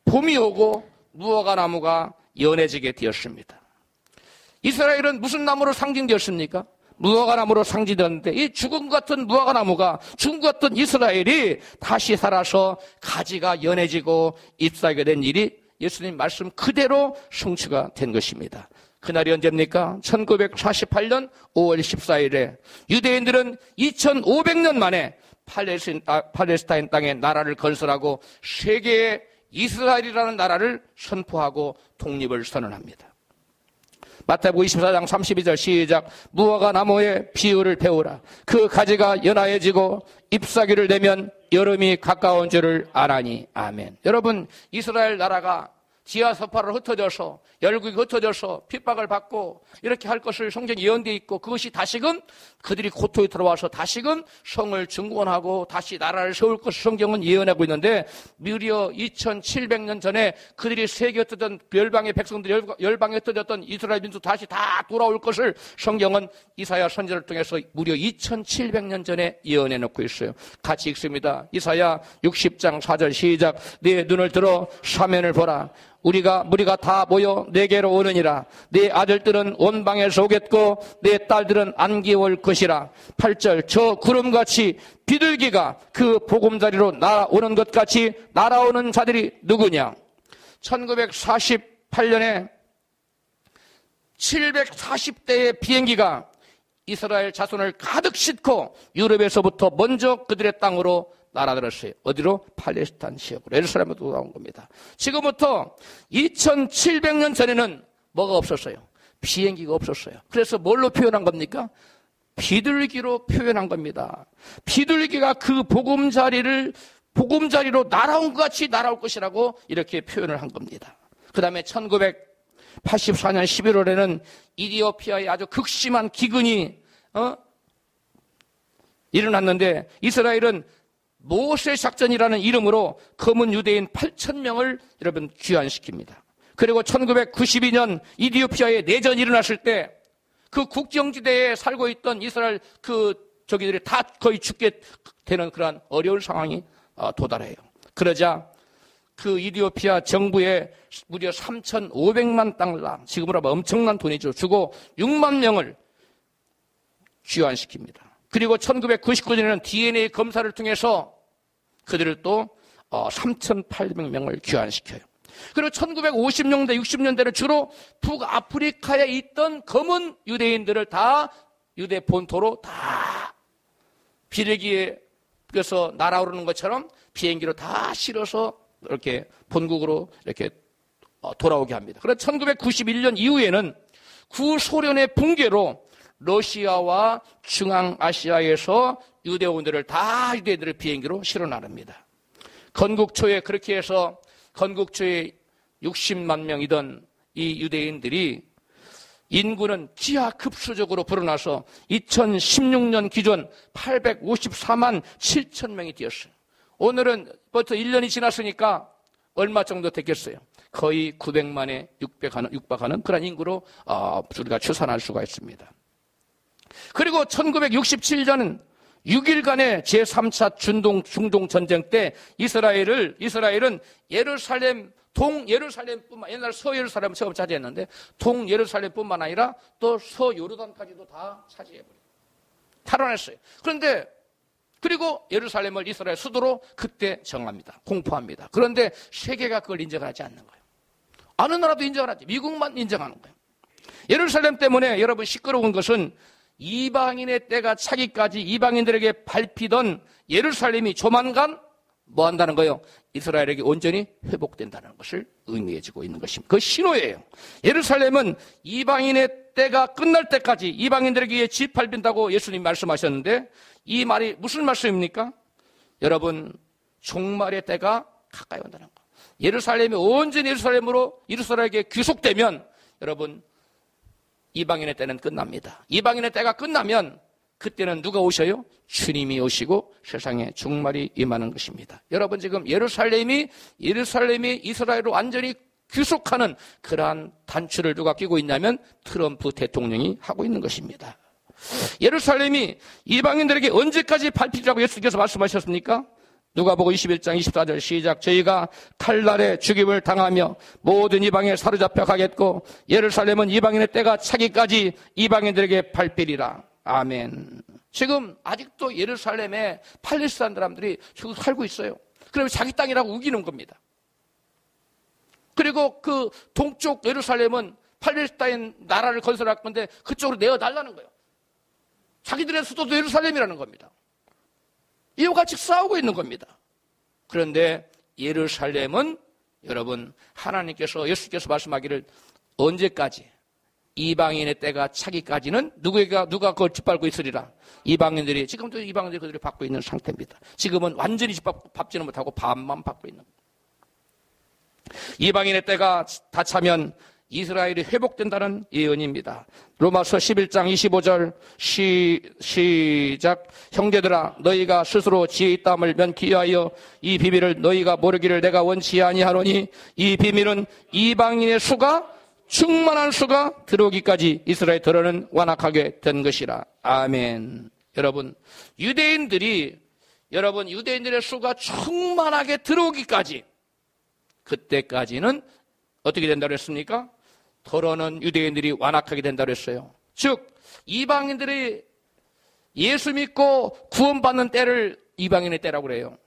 S1: 봄이 오고 무화과 나무가 연해지게 되었습니다. 이스라엘은 무슨 나무로 상징되었습니까? 무화과 나무로 상징되었는데, 이 죽음 같은 무화과 나무가, 죽음 같은 이스라엘이 다시 살아서 가지가 연해지고 잎사귀게 된 일이 예수님 말씀 그대로 성취가 된 것입니다. 그날이 언제입니까? 1948년 5월 14일에 유대인들은 2500년 만에 팔레스타인 땅에 나라를 건설하고 세계의 이스라엘이라는 나라를 선포하고 독립을 선언합니다. 마태복음 24장 32절 시작. 무화과 나무의 비유를 배우라. 그 가지가 연하여지고 잎사귀를 내면 여름이 가까운 줄을 아나니. 아멘. 여러분, 이스라엘 나라가 지하서파로 흩어져서, 열국이 흩어져서 핍박을 받고 이렇게 할 것을 성경에 예언되어 있고, 그것이 다시금 그들이 고토에 들어와서 다시금 성을 증권하고 다시 나라를 세울 것을 성경은 예언하고 있는데, 무려 2700년 전에 그들이 세계에 흩어졌던 열방의 백성들이 열방에 흩어졌던 이스라엘 민족 다시 다 돌아올 것을 성경은 이사야 선지자를 통해서 무려 2700년 전에 예언해 놓고 있어요. 같이 읽습니다. 이사야 60장 4절 시작. 네 눈을 들어 사면을 보라. 무리가 다 모여 내게로 오느니라. 네 아들들은 원방에서 오겠고 네 딸들은 안개 올 것이라. 8절. 저 구름같이 비둘기가 그 보금자리로 날아오는 것 같이 날아오는 자들이 누구냐? 1948년에 740대의 비행기가 이스라엘 자손을 가득 싣고 유럽에서부터 먼저 그들의 땅으로 날아들었어요. 어디로? 팔레스타인 지역으로, 예루살렘으로 돌아온 겁니다. 지금부터 2700년 전에는 뭐가 없었어요? 비행기가 없었어요. 그래서 뭘로 표현한 겁니까? 비둘기로 표현한 겁니다. 비둘기가 그 보금자리로 날아온 것 같이 날아올 것이라고 이렇게 표현을 한 겁니다. 그 다음에 1984년 11월에는 이디오피아에 아주 극심한 기근이 일어났는데, 이스라엘은 모세 작전이라는 이름으로 검은 유대인 8,000명을 여러분 귀환시킵니다. 그리고 1992년 이디오피아에 내전이 일어났을 때 그 국경지대에 살고 있던 이스라엘 저기들이 다 거의 죽게 되는 그런 어려운 상황이 도달해요. 그러자 그 이디오피아 정부에 무려 3,500만 달러, 지금으로 하면 엄청난 돈이죠, 주고 6만 명을 귀환시킵니다. 그리고 1999년에는 DNA 검사를 통해서 그들을 또 3,800명을 귀환시켜요. 그리고 1950년대, 60년대는 주로 북아프리카에 있던 검은 유대인들을 다 유대 본토로 다 비행기에서 날아오르는 것처럼 비행기로 다 실어서 이렇게 본국으로 이렇게 돌아오게 합니다. 그래서 1991년 이후에는 구소련의 붕괴로 러시아와 중앙아시아에서 유대인들을 비행기로 실어 나릅니다. 건국 초에 그렇게 해서 건국초에 60만 명이던 이 유대인들이 인구는 기하급수적으로 불어나서 2016년 기준 854만 7천 명이 되었어요. 오늘은 벌써 1년이 지났으니까 얼마 정도 됐겠어요? 거의 900만에 육박하는 그런 인구로 우리가 추산할 수가 있습니다. 그리고 1967년 6일간의 제3차 중동 전쟁 때 이스라엘은 동예루살렘뿐만, 옛날 서예루살렘을 처음 차지했는데 동예루살렘뿐만 아니라 또 서요르단까지도 다 차지해버려요. 탈환했어요. 그리고 예루살렘을 이스라엘 수도로 그때 정합니다. 공포합니다. 그런데 세계가 그걸 인정하지 않는 거예요. 어느 나라도 인정을 하지, 미국만 인정하는 거예요. 예루살렘 때문에 여러분 시끄러운 것은 이방인의 때가 차기까지 이방인들에게 밟히던 예루살렘이 조만간 뭐 한다는 거예요? 이스라엘에게 온전히 회복된다는 것을 의미해주고 있는 것입니다. 그 신호예요. 예루살렘은 이방인의 때가 끝날 때까지 이방인들에게 의해 짓밟힌다고 예수님 말씀하셨는데, 이 말이 무슨 말씀입니까? 여러분, 종말의 때가 가까이 온다는 거. 예루살렘이 온전히 예루살렘에게 귀속되면 여러분 이방인의 때는 끝납니다. 이방인의 때가 끝나면 그때는 누가 오셔요? 주님이 오시고 세상에 종말이 임하는 것입니다. 여러분 지금 예루살렘이 이스라엘을 완전히 귀속하는 그러한 단추를 누가 끼고 있냐면 트럼프 대통령이 하고 있는 것입니다. 예루살렘이 이방인들에게 언제까지 밟히리라고 예수께서 말씀하셨습니까? 누가복음 21장 24절 시작. 저희가 칼날에 죽임을 당하며 모든 이방에 사로잡혀 가겠고 예루살렘은 이방인의 때가 차기까지 이방인들에게 밟히리라. 아멘. 지금 아직도 예루살렘에 팔레스타인 사람들이 지금 살고 있어요. 그러면 자기 땅이라고 우기는 겁니다. 그리고 그 동쪽 예루살렘은 팔레스타인 나라를 건설할 건데 그쪽으로 내어달라는 거예요. 자기들의 수도도 예루살렘이라는 겁니다. 이와 같이 싸우고 있는 겁니다. 그런데 예루살렘은 여러분 하나님께서 예수께서 말씀하기를 언제까지 이방인의 때가 차기까지는 누가 그걸 짓밟고 있으리라. 이방인들이 지금도 이방인들이 그들이 받고 있는 상태입니다. 지금은 완전히 밟지는 못하고 반만 받고 있는 겁니다. 이방인의 때가 다 차면 이스라엘이 회복된다는 예언입니다. 로마서 11장 25절 시작. 형제들아 너희가 스스로 지혜 있다함을 면키하여 이 비밀을 너희가 모르기를 내가 원치 아니하노니 이 비밀은 이방인의 수가 충만한 수가 들어오기까지 이스라엘 들어는 완악하게 된 것이라. 아멘. 여러분 유대인들의 수가 충만하게 들어오기까지 그때까지는 어떻게 된다고 했습니까? 더러는 유대인들이 완악하게 된다고 했어요. 즉 이방인들이 예수 믿고 구원받는 때를 이방인의 때라고 그래요.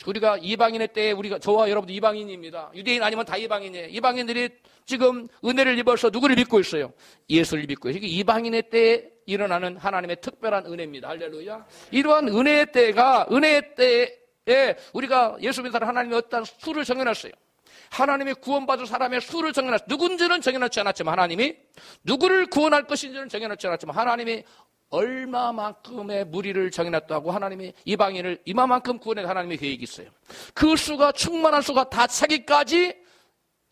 S1: 우리가 이방인의 때에 저와 여러분도 이방인입니다. 유대인 아니면 다 이방인이에요. 이방인들이 지금 은혜를 입어서 누구를 믿고 있어요? 예수를 믿고 있어요. 이게 이방인의 때에 일어나는 하나님의 특별한 은혜입니다. 할렐루야. 이러한 은혜의 때에 우리가 예수 믿는 사람 하나님이 어떤 수를 정해놨어요. 하나님이 구원받을 사람의 수를 정해놨어요. 누군지는 정해놓지 않았지만 하나님이 누구를 구원할 것인지는 정해놓지 않았지만 하나님이 얼마만큼의 무리를 정해놨다고 하나님이 이방인을 이만큼 구원해 하나님의 계획이 있어요. 그 수가 충만한 수가 다 차기까지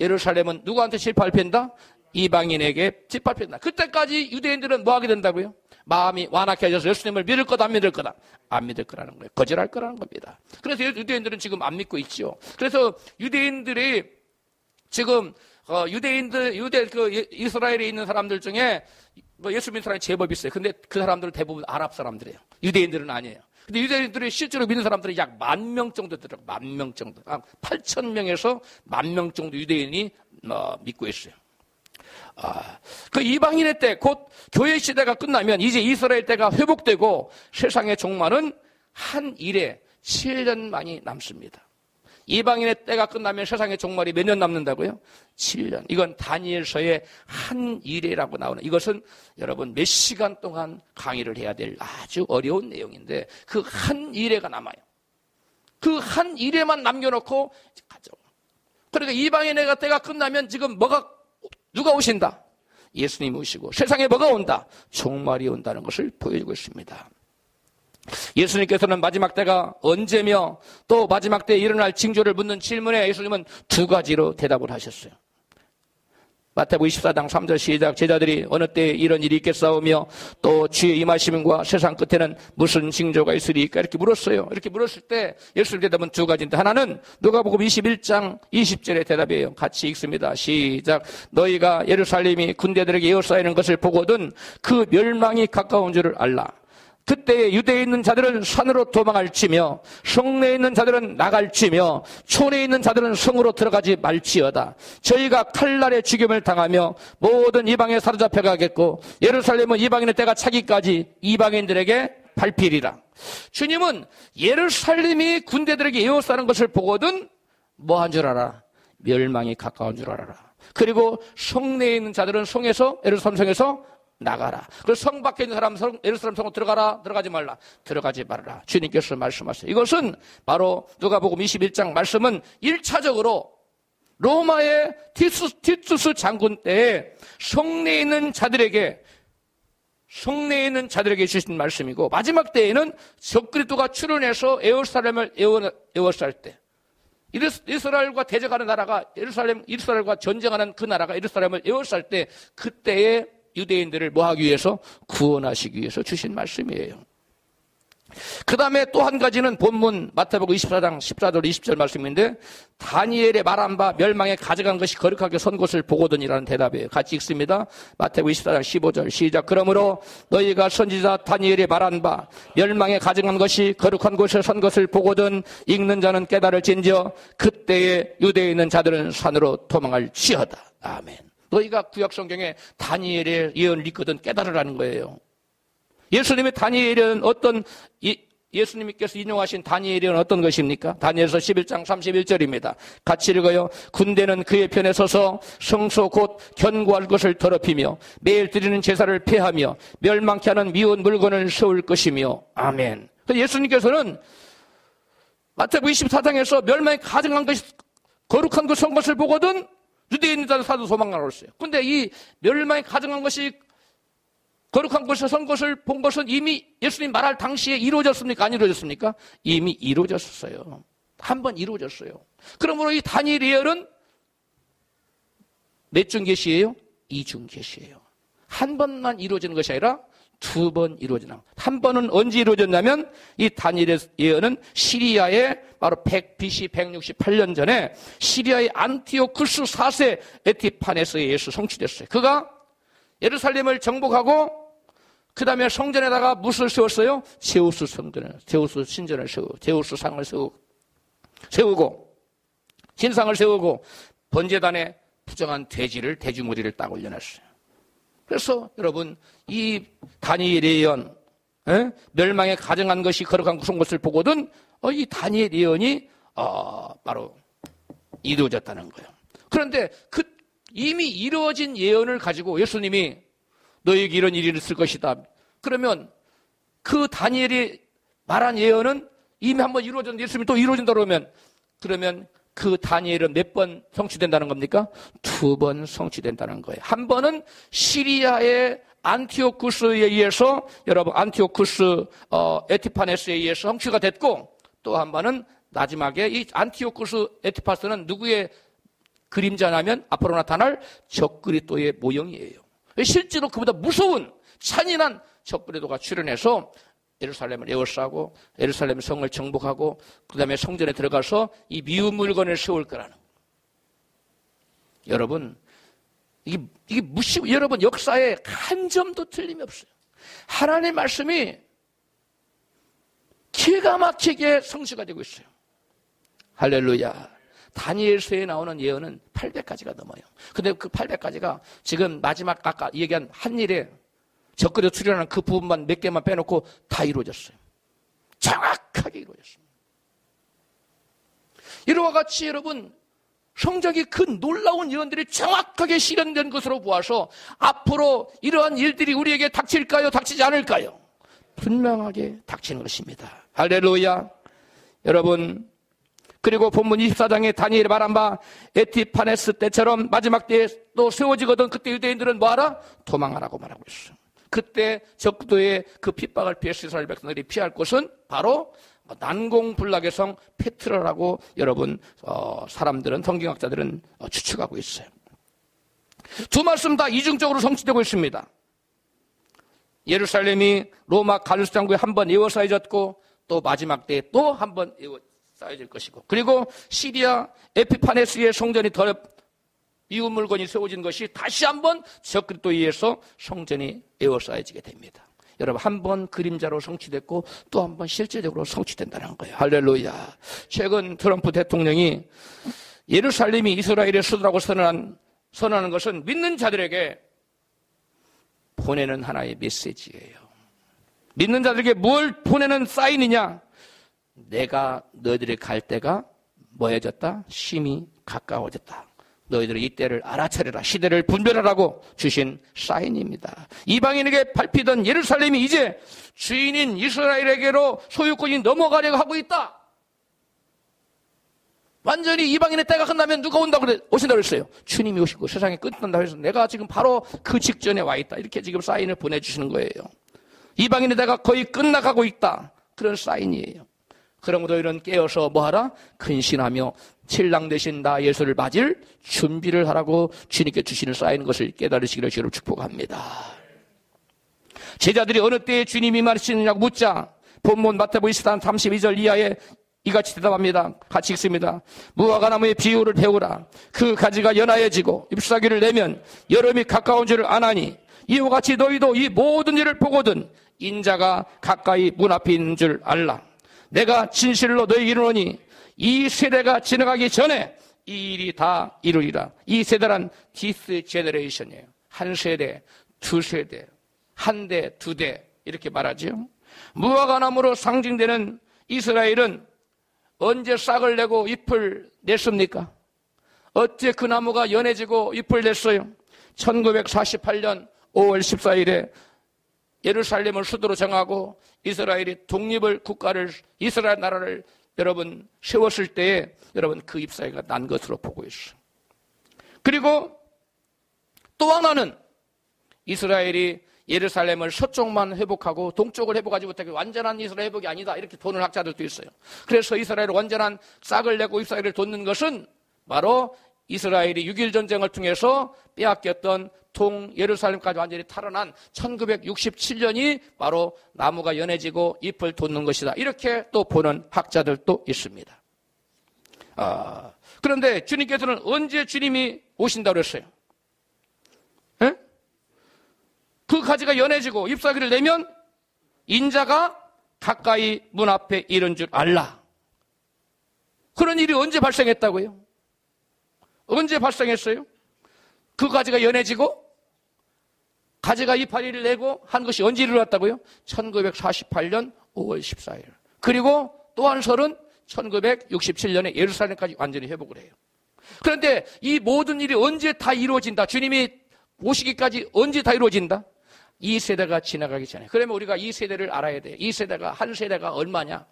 S1: 예루살렘은 누구한테 짓밟힌다? 이방인에게 짓밟힌다. 그때까지 유대인들은 뭐 하게 된다고요? 마음이 완악해져서 예수님을 믿을 거다 안 믿을 거다? 안 믿을 거라는 거예요. 거절할 거라는 겁니다. 그래서 유대인들은 지금 안 믿고 있죠. 그래서 유대인들이 지금 이스라엘에 있는 사람들 중에 예수 믿는 사람이 제법 있어요. 근데 그 사람들은 대부분 아랍 사람들이에요. 유대인들은 아니에요. 근데 유대인들이 실제로 믿는 사람들이 약 10,000명 정도 되더라고요. 10,000명 정도. 8,000명에서 10,000명 정도 유대인이 믿고 있어요. 그 이방인의 때, 곧 교회 시대가 끝나면 이제 이스라엘 때가 회복되고 세상의 종말은 한 일에 7년만이 남습니다. 이방인의 때가 끝나면 세상의 종말이 몇 년 남는다고요? 7년. 이건 다니엘서의 한 일에라고 나오는, 이것은 여러분 몇 시간 동안 강의를 해야 될 아주 어려운 내용인데 그 한 일에가 남아요. 그 한 일에만 남겨놓고 가죠. 그러니까 이방인의 때가 끝나면 지금 누가 오신다? 예수님이 오시고 세상에 뭐가 온다? 종말이 온다는 것을 보여주고 있습니다. 예수님께서는 마지막 때가 언제며 또 마지막 때에 일어날 징조를 묻는 질문에 예수님은 2가지로 대답을 하셨어요. 마태복음 24장 3절 시작. 제자들이 어느 때에 이런 일이 있겠사오며 또 주의 임하심과 세상 끝에는 무슨 징조가 있으리까? 이렇게 물었어요. 이렇게 물었을 때 예수님 대답은 2가지인데 하나는 누가복음 21장 20절의 대답이에요. 같이 읽습니다. 시작. 너희가 예루살렘이 군대들에게 에워싸이는 것을 보거든 그 멸망이 가까운 줄을 알라. 그때 유대에 있는 자들은 산으로 도망할지며 성내에 있는 자들은 나갈지며 촌에 있는 자들은 성으로 들어가지 말지어다. 저희가 칼날에 죽임을 당하며 모든 이방에 사로잡혀 가겠고 예루살렘은 이방인의 때가 차기까지 이방인들에게 밟히리라. 주님은 예루살렘이 군대들에게 에워싸는 것을 보거든 뭐한 줄 알아? 멸망이 가까운 줄 알아라. 그리고 성내에 있는 자들은 예루살렘 성에서 나가라. 그래서 성 밖에 있는 사람 예루살렘 성으로 들어가라, 들어가지 말라, 들어가지 말아라. 주님께서 말씀하세요. 이것은 바로 누가복음 21장 말씀은 1차적으로 로마의 티투스 장군 때에 성내에 있는 자들에게 성내에 있는 자들에게 주신 말씀이고, 마지막 때에는 적그리스도가 출현해서 예루살렘을 에워쌀 때, 이스라엘과 대적하는 나라가 이스라엘과 전쟁하는 그 나라가 예루살렘을 에워쌀 때, 그때에 유대인들을 뭐하기 위해서? 구원하시기 위해서 주신 말씀이에요. 그 다음에 또 한 가지는 본문 마태복음 24장 14절 20절 말씀인데, 다니엘의 말한 바 멸망에 가져간 것이 거룩하게 선 곳을 보거든이라는 대답이에요. 같이 읽습니다. 마태복음 24장 15절 시작. 그러므로 너희가 선지자 다니엘의 말한 바 멸망에 가져간 것이 거룩한 곳에 선 것을 보거든 읽는 자는 깨달을진저 그때에 유대에 있는 자들은 산으로 도망할지어다. 아멘. 너희가 구약 성경에 다니엘의 예언을 읽거든 깨달으라는 거예요. 예수님의 다니엘은 예수님께서 인용하신 다니엘은 어떤 것입니까? 다니엘서 11장 31절입니다. 같이 읽어요. 군대는 그의 편에 서서 성소 곧 견고할 것을 더럽히며 매일 드리는 제사를 폐하며 멸망케 하는 미운 물건을 세울 것이며. 아멘. 예수님께서는 마태복음 24장에서 멸망에 가증한 것이 거룩한 그 선 것을 보거든 유대인 자들 사도 도망가라고 했어요. 근데 이 멸망에 가증한 것이 거룩한 곳에 선 것을 본 것은 이미 예수님 말할 당시에 이루어졌습니까? 안 이루어졌습니까? 이미 이루어졌어요. 한 번 이루어졌어요. 그러므로 이 다니엘 예언은 몇 중 계시예요? 2중 계시예요. 한 번만 이루어지는 것이 아니라 2번 이루어지나. 한 번은 언제 이루어졌냐면 이 다니엘의 예언은 시리아의 바로 BC 168년 전에 시리아의 안티오쿠스 4세 에티파네스에 의해서 성취됐어요. 그가 예루살렘을 정복하고 그 다음에 성전에다가 무엇을 세웠어요? 제우스 성전을, 제우스 신전을 세우고, 제우스 상을 세우고, 신상을 세우고, 번제단에 부정한 돼지무리를 딱 올려놨어요. 그래서 여러분, 이 다니엘의 예언, 멸망에 가증한 것이 거룩한 구성 것을 보거든, 이 다니엘 예언이, 바로 이루어졌다는 거예요. 그런데 이미 이루어진 예언을 가지고 예수님이 너에게 이런 일이 있을 것이다. 그러면 그 다니엘이 말한 예언은 이미 한번 이루어졌는데 예수님이 또 이루어진다 그러면 그 다니엘은 몇 번 성취된다는 겁니까? 2번 성취된다는 거예요. 한 번은 시리아의 안티오쿠스에 의해서 여러분 안티오쿠스 에티파네스에 의해서 성취가 됐고 또 한 번은 마지막에 이 안티오쿠스 에티파스는 누구의 그림자냐면 앞으로 나타날 적그리스도의 모형이에요. 실제로 그보다 무서운 잔인한 적그리스도가 출현해서 예루살렘을 에워싸고 예루살렘 성을 정복하고 그 다음에 성전에 들어가서 이 미운 물건을 세울 거라는 거예요. 여러분 이게 여러분 역사에 한 점도 틀림이 없어요. 하나님의 말씀이 기가 막히게 성취가 되고 있어요. 할렐루야. 다니엘서에 나오는 예언은 800가지가 넘어요. 근데 그 800가지가 지금 마지막 아까 얘기한 한 일에 적그리스도 출현하는 그 부분만 몇 개만 빼놓고 다 이루어졌어요. 정확하게 이루어졌습니다. 이와 같이 여러분 성적이 그 놀라운 예언들이 정확하게 실현된 것으로 보아서 앞으로 이러한 일들이 우리에게 닥칠까요? 닥치지 않을까요? 분명하게 닥치는 것입니다. 할렐루야. 여러분 그리고 본문 24장에 다니엘이 말한 바 에티파네스 때처럼 마지막 때에 또 세워지거든 그때 유대인들은 뭐하라? 도망하라고 말하고 있어요. 그때 적그리스도의 그 핍박을 피해서 이스라엘 백성들이 피할 곳은 바로 난공불락의 성 페트라라고 여러분 사람들은 성경학자들은 추측하고 있어요. 두 말씀 다 이중적으로 성취되고 있습니다. 예루살렘이 로마 갈루스 장군에 한 번 에워싸여졌고 또 마지막 때에 또 한 번 쌓여질 것이고 그리고 시리아 에피파네스의 성전이 미운 물건이 세워진 것이 다시 한번 적그리스도에 의해서 성전이 에워싸여지게 됩니다. 여러분 한 번 그림자로 성취됐고 또 한 번 실제적으로 성취된다는 거예요. 할렐루야. 최근 트럼프 대통령이 예루살렘이 이스라엘의 수도라고 선언하는 것은 믿는 자들에게 보내는 하나의 메시지예요. 믿는 자들에게 뭘 보내는 사인이냐? 내가 너희들이 갈 때가 뭐해졌다? 심히 가까워졌다. 너희들이 이 때를 알아차려라. 시대를 분별하라고 주신 사인입니다. 이방인에게 밟히던 예루살렘이 이제 주인인 이스라엘에게로 소유권이 넘어가려고 하고 있다. 완전히 이방인의 때가 끝나면 누가 오신다고 그랬어요? 주님이 오시고 세상이 끝난다고 해서 내가 지금 바로 그 직전에 와 있다. 이렇게 지금 사인을 보내주시는 거예요. 이방인의 때가 거의 끝나가고 있다. 그런 사인이에요. 그러므로 너희는 깨어서 뭐하라? 근신하며 신랑 되신 나 예수를 맞을 준비를 하라고 주님께 주시는 사인인 것을 깨달으시기를 주로 축복합니다. 제자들이 어느 때에 주님이 말씀하시느냐고 묻자 본문 마태복음 23장 32절 이하에 이같이 대답합니다. 같이 읽습니다. 무화과나무의 비유를 배우라. 그 가지가 연하여지고 잎사귀를 내면 여름이 가까운 줄을 아나니 이와 같이 너희도 이 모든 일을 보거든 인자가 가까이 문 앞에 있는 줄 알라. 내가 진실로 너희에게 이르노니 이 세대가 지나가기 전에 이 일이 다 이루리라. 이 세대란 this generation이에요. 한 세대, 두 세대, 한 대, 두 대 이렇게 말하죠. 무화과나무로 상징되는 이스라엘은 언제 싹을 내고 잎을 냈습니까? 어째 그 나무가 연해지고 잎을 냈어요? 1948년 5월 14일에 예루살렘을 수도로 정하고 이스라엘이 독립을 국가를 이스라엘 나라를 여러분 세웠을 때에 여러분 그 잎사귀가 난 것으로 보고 있어요. 그리고 또 하나는 이스라엘이 예루살렘을 서쪽만 회복하고 동쪽을 회복하지 못하게 완전한 이스라엘 회복이 아니다 이렇게 보는 학자들도 있어요. 그래서 이스라엘이 완전한 싹을 내고 잎사귀를 돋는 것은 바로 이스라엘이 6.1 전쟁을 통해서 빼앗겼던 예루살렘까지 완전히 탈환한 1967년이 바로 나무가 연해지고 잎을 돋는 것이다. 이렇게 또 보는 학자들도 있습니다. 그런데 주님께서는 언제 주님이 오신다고 했어요? 에? 그 가지가 연해지고 잎사귀를 내면 인자가 가까이 문 앞에 이른 줄 알라. 그런 일이 언제 발생했다고요? 언제 발생했어요? 그 가지가 연해지고 가지가 이파리를 내고 한 것이 언제 일어났다고요? 1948년 5월 14일. 그리고 또 한 설은 1967년에 예루살렘까지 완전히 회복을 해요. 그런데 이 모든 일이 언제 다 이루어진다? 주님이 오시기까지 언제 다 이루어진다? 이 세대가 지나가기 전에. 그러면 우리가 이 세대를 알아야 돼요. 이 세대가, 한 세대가 얼마냐?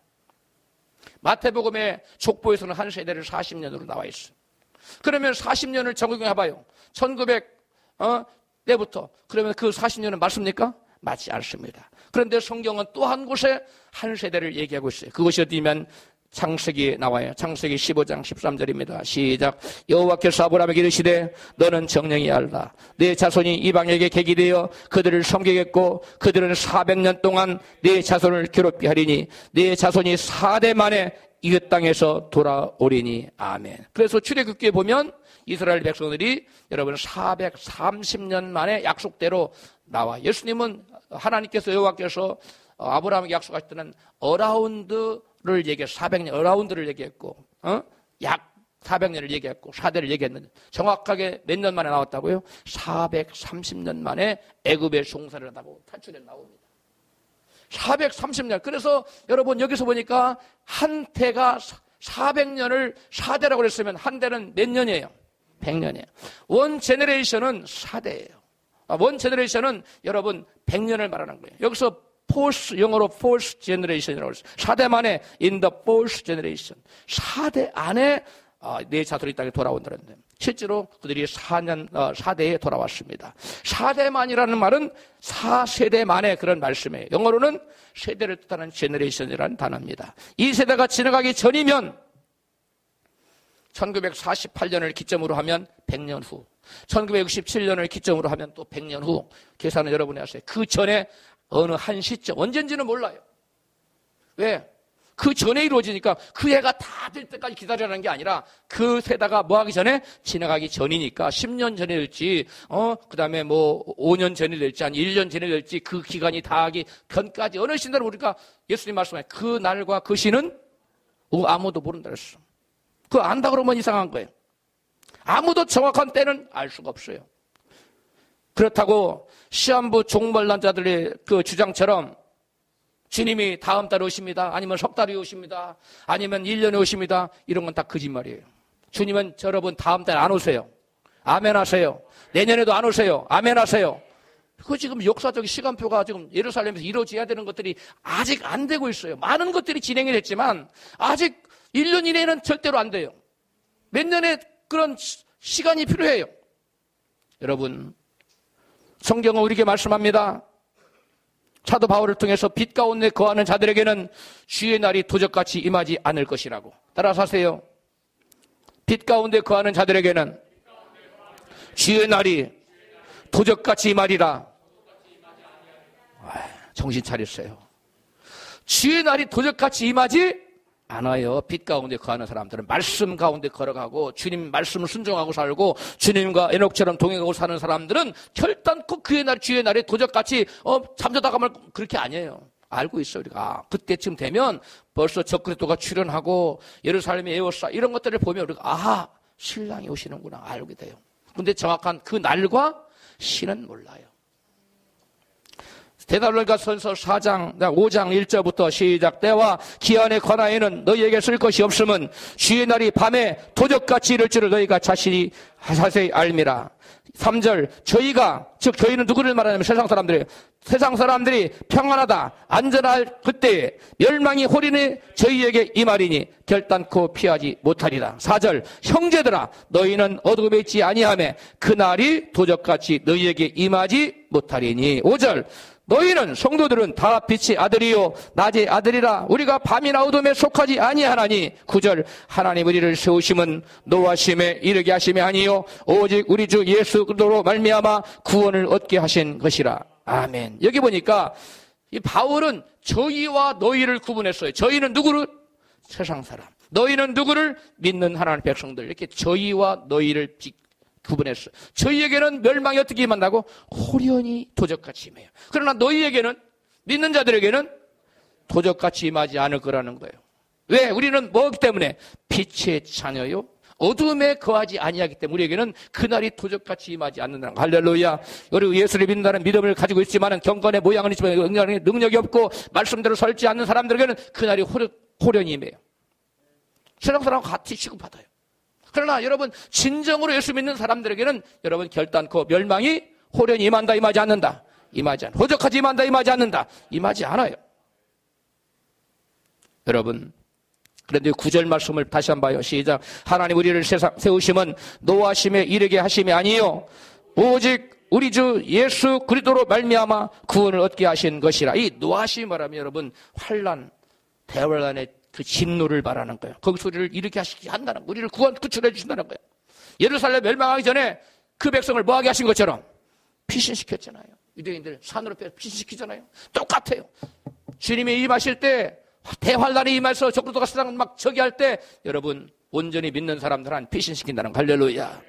S1: 마태복음의 족보에서는 한 세대를 40년으로 나와 있어요. 그러면 40년을 적용해봐요. 1900때부터. 그러면 그 40년은 맞습니까? 맞지 않습니다. 그런데 성경은 또 한 곳에 한 세대를 얘기하고 있어요. 그것이 어디면 창세기에 나와요. 창세기 15장 13절입니다. 시작. 여호와께서 아브라함에게 이르시되 너는 정령이 알라. 내 자손이 이방에게 객이 되어 그들을 섬기겠고 그들은 400년 동안 내 자손을 괴롭게 하리니 내 자손이 4대 만에 이 땅에서 돌아오리니 아멘. 그래서 출애굽기에 보면 이스라엘 백성들이 여러분 430년 만에 약속대로 나와. 예수님은 하나님께서 여호와께서 아브라함에게 약속하실 때는 어라운드를 얘기했어. 400년 어라운드를 얘기했고 약 400년을 얘기했고 4대를 얘기했는데 정확하게 몇 년 만에 나왔다고요? 430년 만에 애굽에 종살이를 한다고 탈출해 나옵니다. 430년. 그래서 여러분 여기서 보니까 한 태가 400년을 4대라고 그랬으면 한 대는 몇 년이에요? 100년이에요. 원 제너레이션은 4대예요. 원 제너레이션은 여러분 100년을 말하는 거예요. 여기서 포스, 영어로 fourth generation이라고 했어요. 4대 만에 in the fourth generation. 4대 안에 내 자손이 이 땅에 돌아온다는데 실제로 그들이 4대에 돌아왔습니다. 4대만이라는 말은 4세대 만의 그런 말씀이에요. 영어로는 세대를 뜻하는 generation이라는 단어입니다. 이 세대가 지나가기 전이면 1948년을 기점으로 하면 100년 후, 1967년을 기점으로 하면 또 100년 후 계산은 여러분이 하세요. 그 전에 어느 한 시점, 언젠지는 몰라요. 왜? 그 전에 이루어지니까 그 해가 다 될 때까지 기다리라는 게 아니라 그 세대가 뭐 하기 전에 지나가기 전이니까 10년 전에 될지, 그 다음에 뭐 5년 전에 될지, 한 1년 전에 될지 그 기간이 다 하기 전까지 어느 시대로 우리가 예수님 말씀에 그 날과 그 시는 아무도 모른다 그랬어. 그거 안다 그러면 이상한 거예요. 아무도 정확한 때는 알 수가 없어요. 그렇다고 시한부 종말난 자들의 그 주장처럼 주님이 다음 달에 오십니다. 아니면 석 달에 오십니다. 아니면 1년에 오십니다. 이런 건 다 거짓말이에요. 주님은 여러분 다음 달에 안 오세요. 아멘 하세요. 내년에도 안 오세요. 아멘 하세요. 그 지금 역사적 시간표가 지금 예루살렘에서 이루어져야 되는 것들이 아직 안 되고 있어요. 많은 것들이 진행이 됐지만 아직 1년 이내에는 절대로 안 돼요. 몇 년의 그런 시간이 필요해요. 여러분, 성경은 우리에게 말씀합니다. 사도 바울을 통해서 빛 가운데 거하는 자들에게는 주의 날이 도적같이 임하지 않을 것이라고. 따라서 하세요. 빛 가운데 거하는 자들에게는 주의 날이 도적같이 임하리라. 정신 차렸어요. 주의 날이 도적같이 임하지 않아요. 빛 가운데 거하는 사람들은 말씀 가운데 걸어가고 주님 말씀을 순종하고 살고 주님과 에녹처럼 동행하고 사는 사람들은 결단코 그의 날, 주의 날에 도적같이 잠자다가 말 그렇게 아니에요. 알고 있어요. 우리가 그때쯤 되면 벌써 적그리스도가 출현하고 예루살렘의 에워싸 이런 것들을 보면 우리가 아하 신랑이 오시는구나 알게 돼요. 근데 정확한 그 날과 시는 몰라요. 데살로니가전서 4장 5장 1절부터 시작. 때와 기한에 관하여는 너희에게 쓸 것이 없음은 주의 날이 밤에 도적같이 이를 줄을 너희가 자신이 자세히 알미라. 3절 저희가 즉 저희는 누구를 말하냐면 세상 사람들이 평안하다 안전할 그때에 멸망이 홀인이 저희에게 임하리니 결단코 피하지 못하리라. 4절 형제들아 너희는 어둠에 있지 아니하매 그날이 도적같이 너희에게 임하지 못하리니. 5절 너희는 성도들은 다 빛의 아들이요 낮의 아들이라. 우리가 밤이나 어둠에 속하지 아니하나니. 9절 하나님 우리를 세우심은 노하심에 이르게 하심이 아니요 오직 우리 주 예수 그리스도로 말미암아 구원을 얻게 하신 것이라. 아멘. 여기 보니까 이 바울은 저희와 너희를 구분했어요. 저희는 누구를? 세상 사람. 너희는 누구를? 믿는 하나님의 백성들. 이렇게 저희와 너희를 구분했어요. 저희에게는 멸망이 어떻게 임한다고? 호련히 도적같이 임해요. 그러나 너희에게는, 믿는 자들에게는 도적같이 임하지 않을 거라는 거예요. 왜? 우리는 뭐기 때문에? 빛의 자녀요 어둠에 거하지 아니하기 때문에 우리에게는 그날이 도적같이 임하지 않는다는 거. 할렐루야. 우리 예수를 믿는다는 믿음을 가지고 있지만 경건의 모양은 있지만 능력이 없고 말씀대로 설지 않는 사람들에게는 그날이 호련히 임해요. 세상 사람과 같이 취급받아요. 그러나 여러분 진정으로 예수 믿는 사람들에게는 여러분 결단코 멸망이 호련히 임한다 임하지 않는다. 임하지 않아. 도적같이 임한다 임하지 않는다. 임하지 않아요. 여러분 그런데 9절 말씀을 다시 한번 봐요. 시작. 하나님 우리를 세우심은 노하심에 이르게 하심이 아니요 오직 우리 주 예수 그리스도로 말미암아 구원을 얻게 하신 것이라. 이 노하심이 말하면 여러분 환난 대환란의 그 진노를 말하는 거예요. 거기서 우리를 일으키게 하시게 한다는 거예요. 우리를 구출해 주신다는 거예요. 예루살렘 멸망하기 전에 그 백성을 뭐하게 하신 것처럼 피신시켰잖아요. 유대인들 산으로 빼서 피신시키잖아요. 똑같아요. 주님이 임하실 때 대환란이 임해서 적그리스도가 세상을 막 저기할 때 여러분 온전히 믿는 사람들은 피신시킨다는 거. 할렐루야.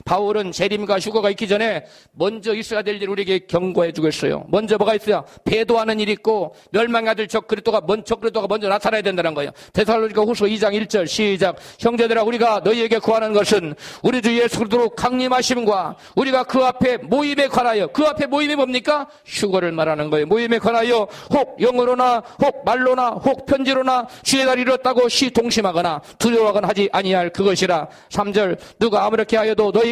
S1: 바울은 재림과 휴거가 있기 전에 먼저 있어야 될 일 우리에게 경고해 주고 있어요. 먼저 뭐가 있어요? 배도하는 일이 있고 멸망의 아들 적그리스도가 먼저 나타나야 된다는 거예요. 데살로니가 후서 2장 1절 시작. 형제들아 우리가 너희에게 구하는 것은 우리 주 예수 그리스도로 강림하심과 우리가 그 앞에 모임에 관하여, 그 앞에 모임이 뭡니까? 휴거를 말하는 거예요. 모임에 관하여 혹 영으로나 혹 말로나 혹 편지로나 주의 날이 이뤘다고 시동심하거나 두려워하거나 하지 아니할 그것이라. 3절 누가 아무렇게 하여도 너희가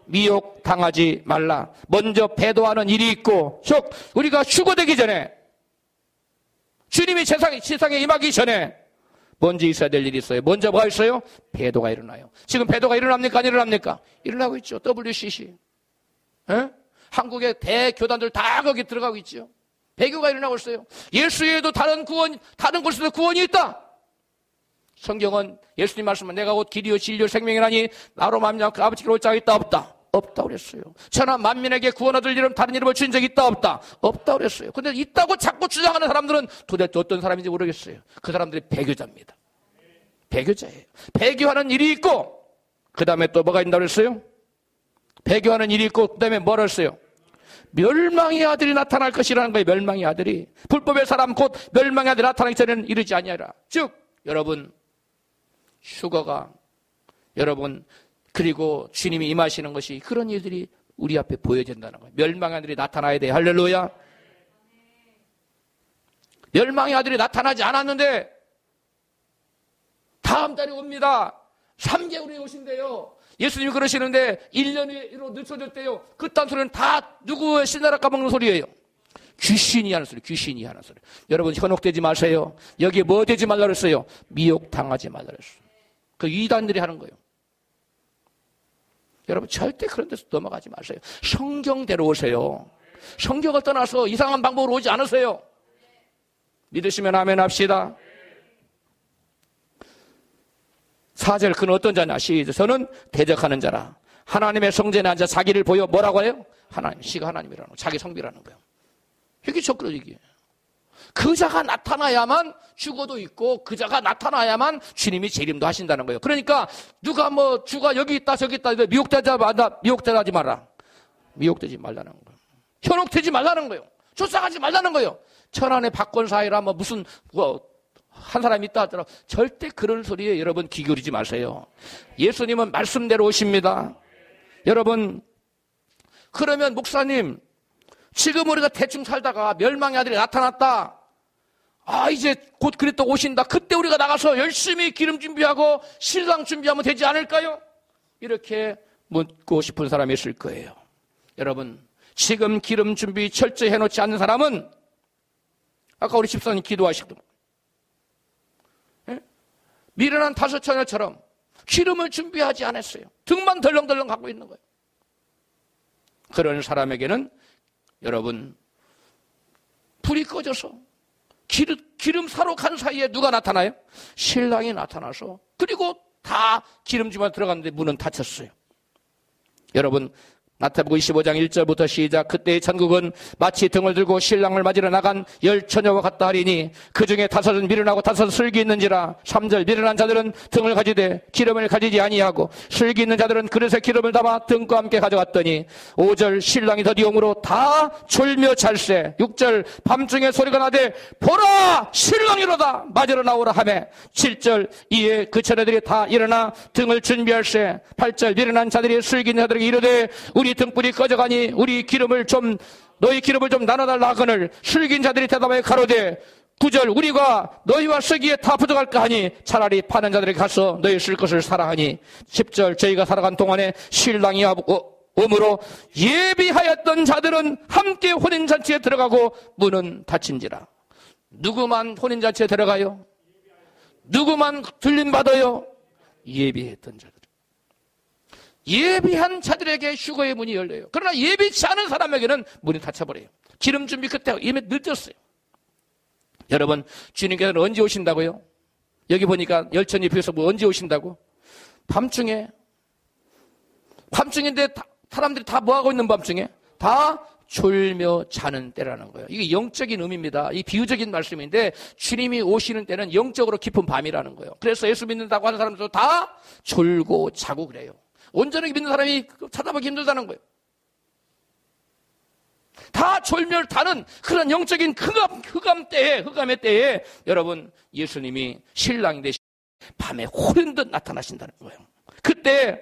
S1: 미혹당하지 말라. 먼저 배도하는 일이 있고 즉 우리가 휴거되기 전에 주님이 세상에 임하기 전에 먼저 있어야 될 일이 있어요. 먼저 뭐가 있어요? 배도가 일어나요. 지금 배도가 일어납니까? 안 일어납니까? 일어나고 있죠. WCC 한국의 대교단들 다 거기 들어가고 있죠. 배교가 일어나고 있어요. 예수 외에도 다른 곳에도 구원이 있다. 성경은 예수님 말씀은 내가 곧 길이요 진리요 생명이라니 나로 말미암아 그 아버지께로 올 자가 있다 없다? 없다 그랬어요. 천하 만민에게 구원 얻을 이름 다른 이름을 주신 적이 있다 없다? 없다 그랬어요. 근데 있다고 자꾸 주장하는 사람들은 도대체 어떤 사람인지 모르겠어요. 그 사람들이 배교자입니다. 배교자예요. 배교하는 일이 있고 그 다음에 또 뭐가 있다고 그랬어요? 배교하는 일이 있고 그 다음에 뭐라 했어요? 멸망의 아들이 나타날 것이라는 거예요. 멸망의 아들이. 불법의 사람 곧 멸망의 아들이 나타나기 전에는 이르지 아니하라. 즉 여러분 휴거가 여러분 그리고 주님이 임하시는 것이 그런 일들이 우리 앞에 보여진다는 거예요. 멸망의 아들이 나타나야 돼. 할렐루야. 멸망의 아들이 나타나지 않았는데 다음 달에 옵니다. 3개월에 오신대요. 예수님이 그러시는데 1년으로 늦춰졌대요. 그딴 소리는 다 누구의 신나라 까먹는 소리예요. 귀신이 하는 소리, 귀신이 하는 소리. 여러분 현혹되지 마세요. 여기에 뭐 되지 말라 그랬어요? 미혹당하지 말라 그랬어요. 그 이단들이 하는 거예요. 여러분 절대 그런 데서 넘어가지 마세요. 성경대로 오세요. 성경을 떠나서 이상한 방법으로 오지 않으세요. 믿으시면 아멘 합시다. 4절 그는 어떤 자냐 시작. 저는 대적하는 자라. 하나님의 성전에 앉아 자기를 보여 뭐라고 해요? 하나님, 시가 하나님이라는 거, 자기 성비라는 거예요. 이게 적그러지기. 그 자가 나타나야만 주거도 있고 그 자가 나타나야만 주님이 재림도 하신다는 거예요. 그러니까 누가 뭐 주가 여기 있다 저기 있다 미혹되지 마라. 미혹되지 말라는 거예요. 현혹되지 말라는 거예요. 쫓아가지 말라는 거예요. 천안의 박권사이라 뭐 무슨 한 사람이 있다 하더라도 절대 그런 소리에 여러분 귀 기울이지 마세요. 예수님은 말씀대로 오십니다. 여러분 그러면 목사님 지금 우리가 대충 살다가 멸망의 아들이 나타났다. 이제 곧 그리스도 오신다. 그때 우리가 나가서 열심히 기름 준비하고 신랑 준비하면 되지 않을까요? 이렇게 묻고 싶은 사람이 있을 거예요. 여러분 지금 기름 준비 철저히 해놓지 않는 사람은 아까 우리 집사님 기도하시거든요. 미련한 다섯 처녀처럼 기름을 준비하지 않았어요. 등만 덜렁덜렁 갖고 있는 거예요. 그런 사람에게는 여러분 불이 꺼져서 기름 사러 간 사이에 누가 나타나요? 신랑이 나타나서 그리고 다 기름집에 들어갔는데 문은 닫혔어요. 여러분 마태복음 25장 1절부터 시작. 그때의 천국은 마치 등을 들고 신랑을 맞으러 나간 10 처녀와 같다 하리니 그 중에 5은 미련하고 5은 슬기 있는지라. 3절 미련한 자들은 등을 가지되 기름을 가지지 아니하고 슬기 있는 자들은 그릇에 기름을 담아 등과 함께 가져갔더니 5절 신랑이 더디 오므로 다 졸며 잘세. 6절 밤중에 소리가 나되 보라 신랑이로다 맞으러 나오라 하매 7절 이에 그 처녀들이 다 일어나 등을 준비할세. 8절 미련한 자들이 슬기 있는 자들에게 이르되 우리 등불이 꺼져가니 우리 기름을 좀 너희 기름을 좀 나눠달라 하거늘 슬긴 자들이 대답하여 가로되 9절 우리가 너희와 쓰기에 다 부족할까 하니 차라리 파는 자들에게 가서 너희 쓸 것을 사라 하니 10절 저희가 살아간 동안에 신랑이 오므로 예비하였던 자들은 함께 혼인잔치에 들어가고 문은 닫힌지라. 누구만 혼인잔치에 들어가요? 누구만 들림받아요? 예비했던 자들. 예비한 자들에게 휴거의 문이 열려요. 그러나 예비치 않은 사람에게는 문이 닫혀버려요. 기름 준비 그때 이미 늦었어요. 여러분 주님께서는 언제 오신다고요? 여기 보니까 열천이 비어서 언제 오신다고? 밤중에. 밤중인데 사람들이 다 뭐하고 있는 밤중에? 다 졸며 자는 때라는 거예요. 이게 영적인 의미입니다. 이 비유적인 말씀인데 주님이 오시는 때는 영적으로 깊은 밤이라는 거예요. 그래서 예수 믿는다고 하는 사람들도 다 졸고 자고 그래요. 온전하게 믿는 사람이 찾아보기 힘들다는 거예요. 다 졸멸타는 그런 영적인 흑암의 때에 여러분 예수님이 신랑이 되신 밤에 호른 듯 나타나신다는 거예요. 그때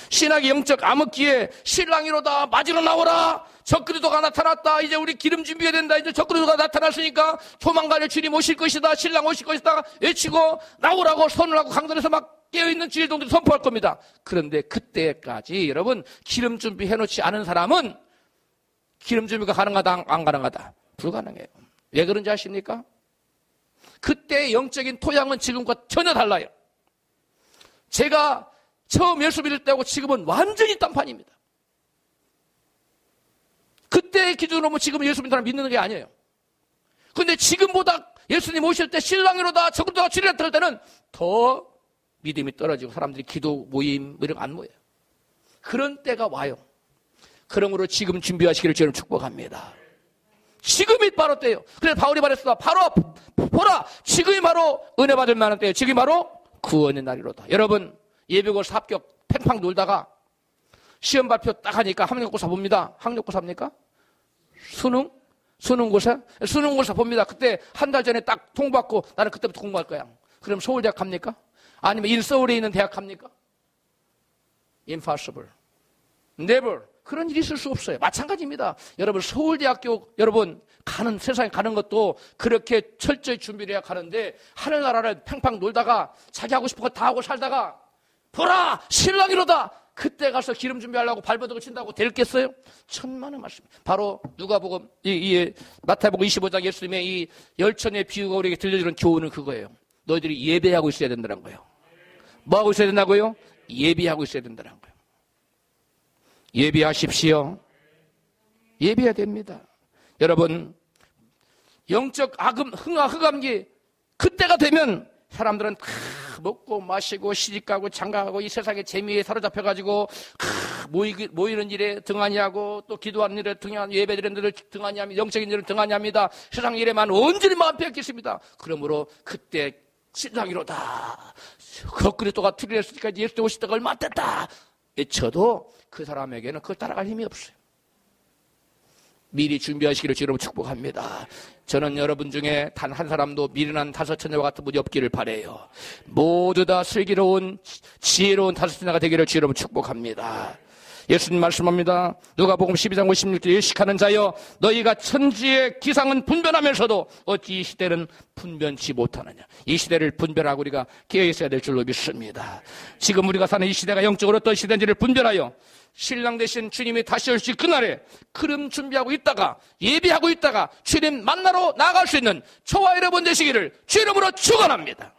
S1: 신학의 영적 암흑기에 신랑이로다 맞으러 나오라. 적그리스도가 나타났다. 이제 우리 기름 준비해야 된다. 이제 적그리스도가 나타났으니까 조만간에 주님 오실 것이다. 신랑 오실 것이다. 외치고 나오라고 선을 하고 강단에서 막 깨어있는 주일동들이 선포할 겁니다. 그런데 그때까지 여러분 기름 준비해놓지 않은 사람은 기름 준비가 가능하다 안 가능하다? 불가능해요. 왜 그런지 아십니까? 그때의 영적인 토양은 지금과 전혀 달라요. 제가 처음 예수 믿을 때하고 지금은 완전히 딴판입니다. 그때의 기준으로 지금 예수 믿는 사람 믿는 게 아니에요. 그런데 지금보다 예수님 오실 때 신랑이로다 적그리스도가 주리라 할 때는 더 믿음이 떨어지고 사람들이 기도 모임 이런 거 안 모여요. 그런 때가 와요. 그러므로 지금 준비하시기를 저는 축복합니다. 지금이 바로 때예요. 그래서 바울이 말했어. 바로 보라 지금이 바로 은혜 받을 만한 때예요. 지금이 바로 구원의 날이로다. 여러분 예비고사 합격 팽팡 놀다가 시험 발표 딱 하니까 학력고사 봅니다. 학력고사 합니까? 수능고사? 수능고사 봅니다. 그때 한 달 전에 딱 통보받고 나는 그때부터 공부할 거야. 그럼 서울대학 갑니까? 아니면 인서울에 있는 대학 갑니까? Impossible. Never. 그런 일이 있을 수 없어요. 마찬가지입니다. 여러분 서울대학교 여러분 가는 세상에 가는 것도 그렇게 철저히 준비를 해야 가는데 하늘나라를 팽팡 놀다가 자기 하고 싶은 거 다 하고 살다가 보라 신랑이로다 그때 가서 기름 준비하려고 발버둥을 친다고 될겠어요? 천만의 말씀. 바로 누가복음 이 마태복음 25장 예수님의 이 열천의 비유가 우리에게 들려주는 교훈은 그거예요. 너희들이 예배하고 있어야 된다는 거예요. 뭐하고 있어야 된다고요? 예비하고 있어야 된다는 거예요. 예비하십시오. 예비해야 됩니다. 여러분, 영적 흑암기 그때가 되면 사람들은 다 먹고 마시고 시집가고 장가가고 이 세상의 재미에 사로잡혀가지고 모이는 일에 등한히 하고 또 기도하는 일에 등한히, 예배드리는 일에 등한히 합니다. 영적인 일에 등한히 합니다. 세상 일에만 온전히 마음 빼앗겼습니다. 그러므로 그때 신랑이로다, 그리스도가 틀렸으니까 예수님 오실 때가 얼마 안 됐다 외쳐도 그 사람에게는 그걸 따라갈 힘이 없어요. 미리 준비하시기를 주로 축복합니다. 저는 여러분 중에 단 한 사람도 미련한 다섯 처녀와 같은 분이 없기를 바라요. 모두 다 슬기로운 지혜로운 다섯 처녀가 되기를 주로 축복합니다. 예수님 말씀합니다. 누가복음 12장 56절 예식하는 자여 너희가 천지의 기상은 분별하면서도 어찌 이 시대는 분별치 못하느냐. 이 시대를 분별하고 우리가 깨어있어야 될 줄로 믿습니다. 지금 우리가 사는 이 시대가 영적으로 어떤 시대인지를 분별하여 신랑 되신 주님이 다시 오실 그날에 그름 준비하고 있다가 예비하고 있다가 주님 만나러 나아갈 수 있는 저와 여러분 되시기를 주 이름으로 축원합니다.